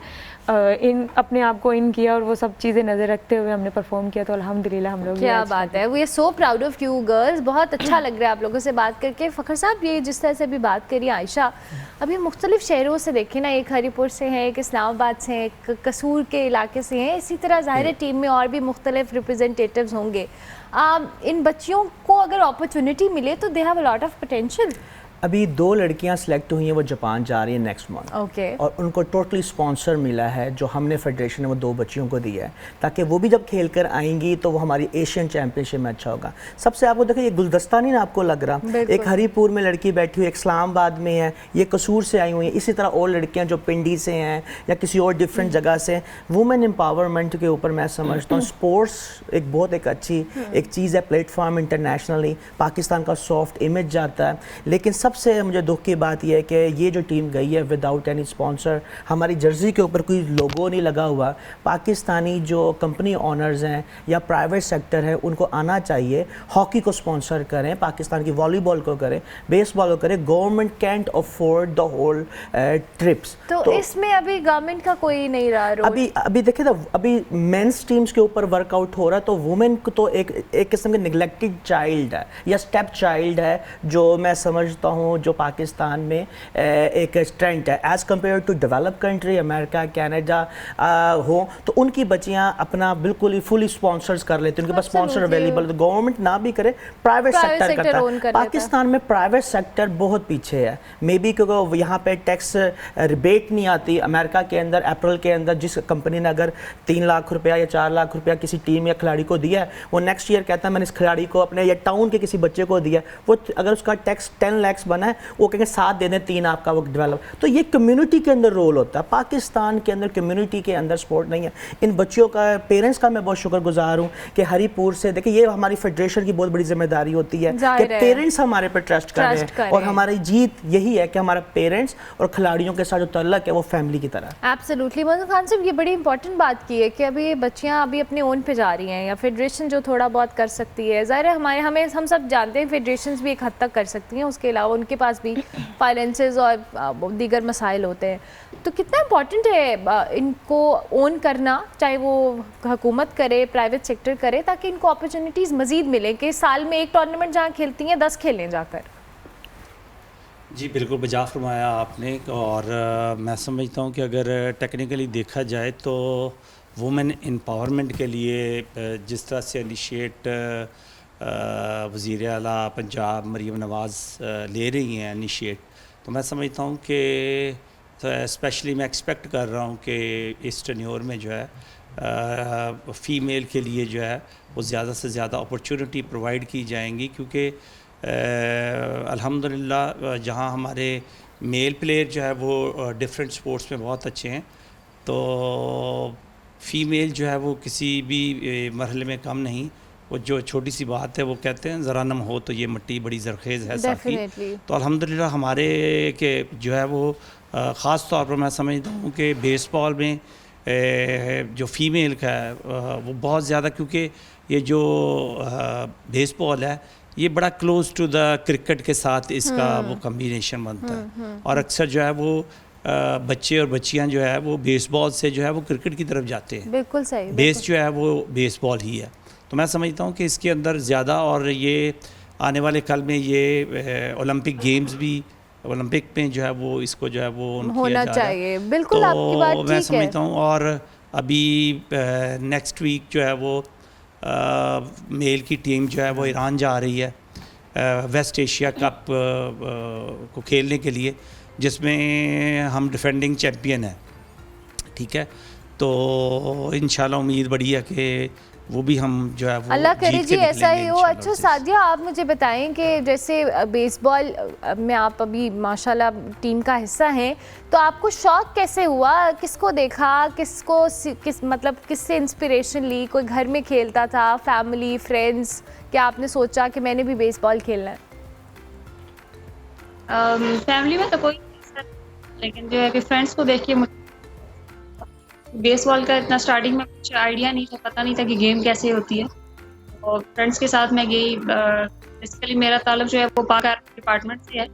इन अपने आप को इन किया और वो सब चीज़ें नज़र रखते हुए हमने परफॉर्म किया। तो अल्हम्दुलिल्लाह हम लोग, क्या बात है, we are so proud of you girls. बहुत अच्छा लग रहा है आप लोगों से बात करके। फ़खर साहब ये जिस तरह से भी बात करी आयशा, अभी मुख्तलिफ शहरों से देखें ना, एक हरीपुर से हैं, एक इस्लामाबाद से हैं, एक कसूर के इलाके से हैं, इसी तरह ज़ाहिर टीम में और भी मुख्तलिफ रिप्रेजेंटेटिव्स होंगे। इन बच्चियों को अगर अपॉर्चुनिटी मिले तो they have a lot of potential. अभी 2 लड़कियां सिलेक्ट हुई हैं, वो जापान जा रही हैं नेक्स्ट मंथ। और उनको टोटली स्पॉन्सर मिला है जो हमने फेडरेशन ने वो 2 बच्चियों को दिया है, ताकि वो भी जब खेल कर आएंगी तो वो हमारी एशियन चैम्पियनशिप में अच्छा होगा। सबसे आपको देखिए ये गुलदस्ता नहीं ना आपको लग रहा, एक हरीपुर में लड़की बैठी हुई, एक इस्लामाबाद में है, ये कसूर से आई हुई है, इसी तरह और लड़कियाँ जो पिंडी से हैं या किसी और डिफरेंट जगह से। वुमेन एम्पावरमेंट के ऊपर मैं समझता हूँ स्पोर्ट्स एक बहुत अच्छी एक चीज़ है, प्लेटफॉर्म इंटरनेशनली पाकिस्तान का सॉफ्ट इमेज जाता है, लेकिन सबसे मुझे दुख की बात यह है कि ये जो टीम गई है विदाउट एनी स्पॉन्सर, हमारी जर्सी के ऊपर कोई लोगो नहीं लगा हुआ। पाकिस्तानी जो कंपनी ऑनर्स हैं या प्राइवेट सेक्टर है, उनको आना चाहिए, हॉकी को स्पॉन्सर करें, पाकिस्तान की वॉलीबॉल को करें, बेसबॉल को करें। Government can't afford the whole trips. तो इसमें अभी गवर्नमेंट का कोई नहीं रहा रोल। अभी देखिए तो अभी मेंस टीम्स के ऊपर वर्कआउट हो रहा है, तो वुमेन को तो एक किस्म के निगलेक्टेड चाइल्ड है या स्टेप चाइल्ड है, जो मैं समझता हूँ जो पाकिस्तान में एक स्ट्रेंथ है as compare to develop country America Canada हो, तो उनकी बच्चियाँ अपना बिल्कुल ही फुली स्पॉन्सर्स कर लेती हैं, उनके पास स्पॉन्सर अवेलेबल। तो गवर्नमेंट ना भी करे, प्राइवेट सेक्टर करता है। पाकिस्तान में प्राइवेट सेक्टर बहुत पीछे है, मे बी क्योंकि यहाँ पे टैक्स रिबेट नहीं आती। अमेरिका के अंदर अप्रैल के अंदर जिस कंपनी ने अगर 3 लाख रुपया या 4 लाख रुपया किसी टीम या खिलाड़ी को दिया है, वो नेक्स्ट ईयर कहता है मैंने इस खिलाड़ी को अपने या टाउन के किसी बच्चे को दिया, वो अगर उसका टैक्स 10 लाख बना है, वो कहेंगे 7 दे दें, 3 आपका वो डेवलप। तो ये कम्युनिटी के अंदर रोल होता है। पाकिस्तान के अंदर कम्युनिटी के अंदर सपोर्ट नहीं है। इन बच्चों का, पेरेंट्स का मैं बहुत शुक्रगुजार हूँ कि हरिपुर से देखिए, ये हमारी फेडरेशन की बहुत बड़ी जिम्मेदारी होती है कि पेरेंट्स हमारे पर ट्रस्ट करें, और हमारी जीत यही है कि हमारा पेरेंट्स और खिलाड़ियों के साथ जो ताल्लुक है वो फैमिली की तरह। एब्सोल्युटली। मोहम्मद खान साहब, ये बड़ी इंपॉर्टेंट बात की है कि अभी ये बच्चियाँ अभी अपने ओन पे जा रही हैं, या फेडरेशन जो थोड़ा बहुत कर सकती है, ज़ाहिर है हम सब जानते हैं फेडरेशंस भी एक हद तक कर सकती हैं, उसके अलावा उनके पास भी फाइनेंसेस और दीगर मसाइल होते हैं। तो कितना इंपॉर्टेंट है इनको ओन करना, चाहे वो हुकूमत करे, प्राइवेट सेक्टर करे, ताकि इनको अपॉर्चुनिटीज़ मज़ीद मिलें कि साल में एक टूर्नामेंट जहाँ खेलती हैं 10 खेलें जाकर। जी बिल्कुल बजा फरमाया आपने। और मैं समझता हूँ कि अगर टेक्निकली देखा जाए तो वुमेन एम्पावरमेंट के लिए जिस तरह से इनिशिएट वज़ीर आला पंजाब मरीम नवाज़ ले रही हैं इनिशिएट, तो मैं समझता हूँ कि स्पेशली मैं एक्सपेक्ट कर रहा हूँ कि इस टेन्योर में जो है फ़ीमेल के लिए जो है वो ज़्यादा से ज़्यादा अपॉर्चुनिटी प्रोवाइड की जाएंगी, क्योंकि अल्हम्दुलिल्लाह जहाँ हमारे मेल प्लेयर जो है वो डिफरेंट स्पोर्ट्स में बहुत अच्छे हैं, तो फ़ीमेल जो है वो किसी भी मरहले में कम नहीं। वो जो छोटी सी बात है, वो कहते हैं ज़रा नम हो तो ये मिट्टी बड़ी ज़रखेज़ है साफ़ी। तो अल्हम्दुलिल्लाह हमारे के जो है वो ख़ास तौर पर मैं समझता हूँ कि बेसबॉल में जो फ़ीमेल का है वो बहुत ज़्यादा, क्योंकि ये जो बेसबॉल है ये बड़ा क्लोज टू द क्रिकेट के साथ इसका वो कम्बिनेशन बनता है, और अक्सर जो है वो बच्चे और बच्चियां जो है वो बेसबॉल से जो है वो क्रिकेट की तरफ जाते हैं। बिल्कुल सही। बेस जो है वो बेसबॉल ही है। तो मैं समझता हूँ कि इसके अंदर ज़्यादा, और ये आने वाले कल में ये ओलंपिक गेम्स भी, ओलंपिक में जो है वो इसको जो है वो होना चाहिए। बिल्कुल तो आपकी बात ठीक है। मैं समझता हूँ। और अभी नेक्स्ट वीक जो है वो मेल की टीम जो है वो ईरान जा रही है वेस्ट एशिया कप को खेलने के लिए, जिसमें हम डिफेंडिंग चैम्पियन हैं, ठीक है। तो इंशाल्लाह उम्मीद बड़ी है कि वो भी हम जो है वो अल्लाह करे जी ऐसा ही हो। अच्छा इंशाल्लाह। सादिया, आप मुझे बताएं कि जैसे बेसबॉल में आप अभी माशाल्लाह टीम का हिस्सा हैं, तो आपको शौक़ कैसे हुआ, किसको देखा, मतलब किससे इंस्पिरेशन ली? कोई घर में खेलता था, फैमिली, फ्रेंड्स, क्या आपने सोचा कि मैंने भी बेसबॉल खेलना है? फैमिली में तो कोई नहीं, लेकिन जो है कि फ्रेंड्स को देख के मुझे बेसबॉल का इतना स्टार्टिंग में कुछ आइडिया नहीं था, पता नहीं था कि गेम कैसे होती है। और फ्रेंड्स के साथ मैं गई, बेसिकली मेरा ताल्लुक जो है वो पाक डिपार्टमेंट से है,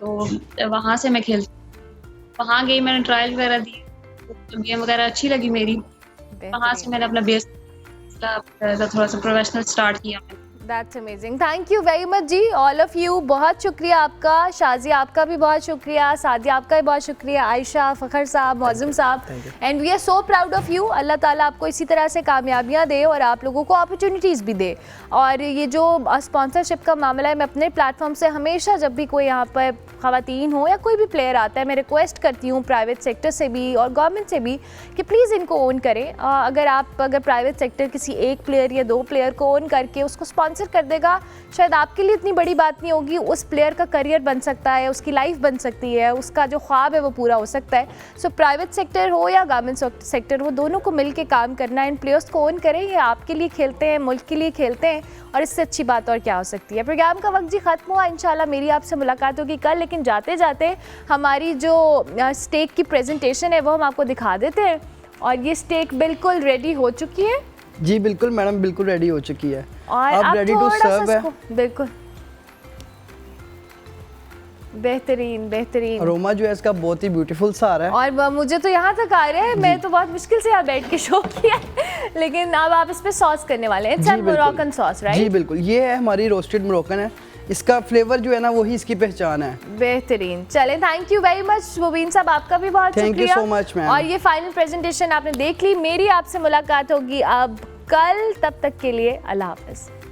तो वहाँ से मैं खेलती, वहाँ गई, मैंने ट्रायल वगैरह दी, तो गेम वगैरह अच्छी लगी मेरी, वहाँ से मैंने अपना बेस थोड़ा सा प्रोफेशनल स्टार्ट किया। That's amazing, thank you very much ji, all of you. बहुत शुक्रिया आपका, शाजिया आपका भी बहुत शुक्रिया, सादिया आपका भी बहुत शुक्रिया, Ayesha, Fakhar sahab, Mauzam sahab, and we are so proud of you. अल्लाह ताला आपको इसी तरह से कामयाबियाँ दे और आप लोगों को अपॉर्चुनिटीज़ भी दे। और ये जो स्पॉन्सरशिप का मामला है, मैं अपने प्लेटफॉर्म से हमेशा जब भी कोई यहाँ पर ख़वातीन हो या कोई भी प्लेयर आता है, मैं रिक्वेस्ट करती हूँ प्राइवेट सेक्टर से भी और गवर्नमेंट से भी कि प्लीज़ इनको ओन करें। अगर प्राइवेट सेक्टर किसी एक प्लेयर या 2 प्लेयर को ओन करके उसको स्पॉन्सर स्पॉन्सर कर देगा, शायद आपके लिए इतनी बड़ी बात नहीं होगी, उस प्लेयर का करियर बन सकता है, उसकी लाइफ बन सकती है, उसका जो ख्वाब है वो पूरा हो सकता है। सो प्राइवेट सेक्टर हो या गवर्नमेंट सेक्टर हो, दोनों को मिल के काम करना है, इन प्लेयर्स को ओन करें। ये आपके लिए खेलते हैं, मुल्क के लिए खेलते हैं, और इससे अच्छी बात और क्या हो सकती है। प्रोग्राम का वक्त जी ख़त्म हुआ, इंशाल्लाह मेरी आपसे मुलाकात होगी कल, लेकिन जाते जाते हमारी जो स्टेक की प्रेजेंटेशन है वो हम आपको दिखा देते हैं। और ये स्टेक बिल्कुल रेडी हो चुकी है। जी बिल्कुल मैडम, बिल्कुल रेडी हो चुकी है। और अब आप रेडी टू थोड़ा सर्व सा है। इसको बिल्कुल बेहतरीन बेहतरीन। अरोमा जो है इसका बहुत ही ब्यूटीफुल सा आ रहा है। और मुझे तो यहाँ तक आ रहा है, मैं तो बहुत मुश्किल से यहाँ बैठ के शो किया लेकिन अब आप इस पे सॉस करने वाले हैं। It's Moroccan sauce, right? जी बिल्कुल, ये है हमारी रोस्टेड मोरक्कन है, इसका फ्लेवर जो है ना वही इसकी पहचान है। बेहतरीन। चलें, थैंक यू वेरी मच मुबीन साहब, आपका भी बहुत Thank you शुक्रिया। so much, ma'am। और ये फाइनल प्रेजेंटेशन आपने देख ली। मेरी आपसे मुलाकात होगी अब कल, तब तक के लिए अल्लाह हाफ़िज़।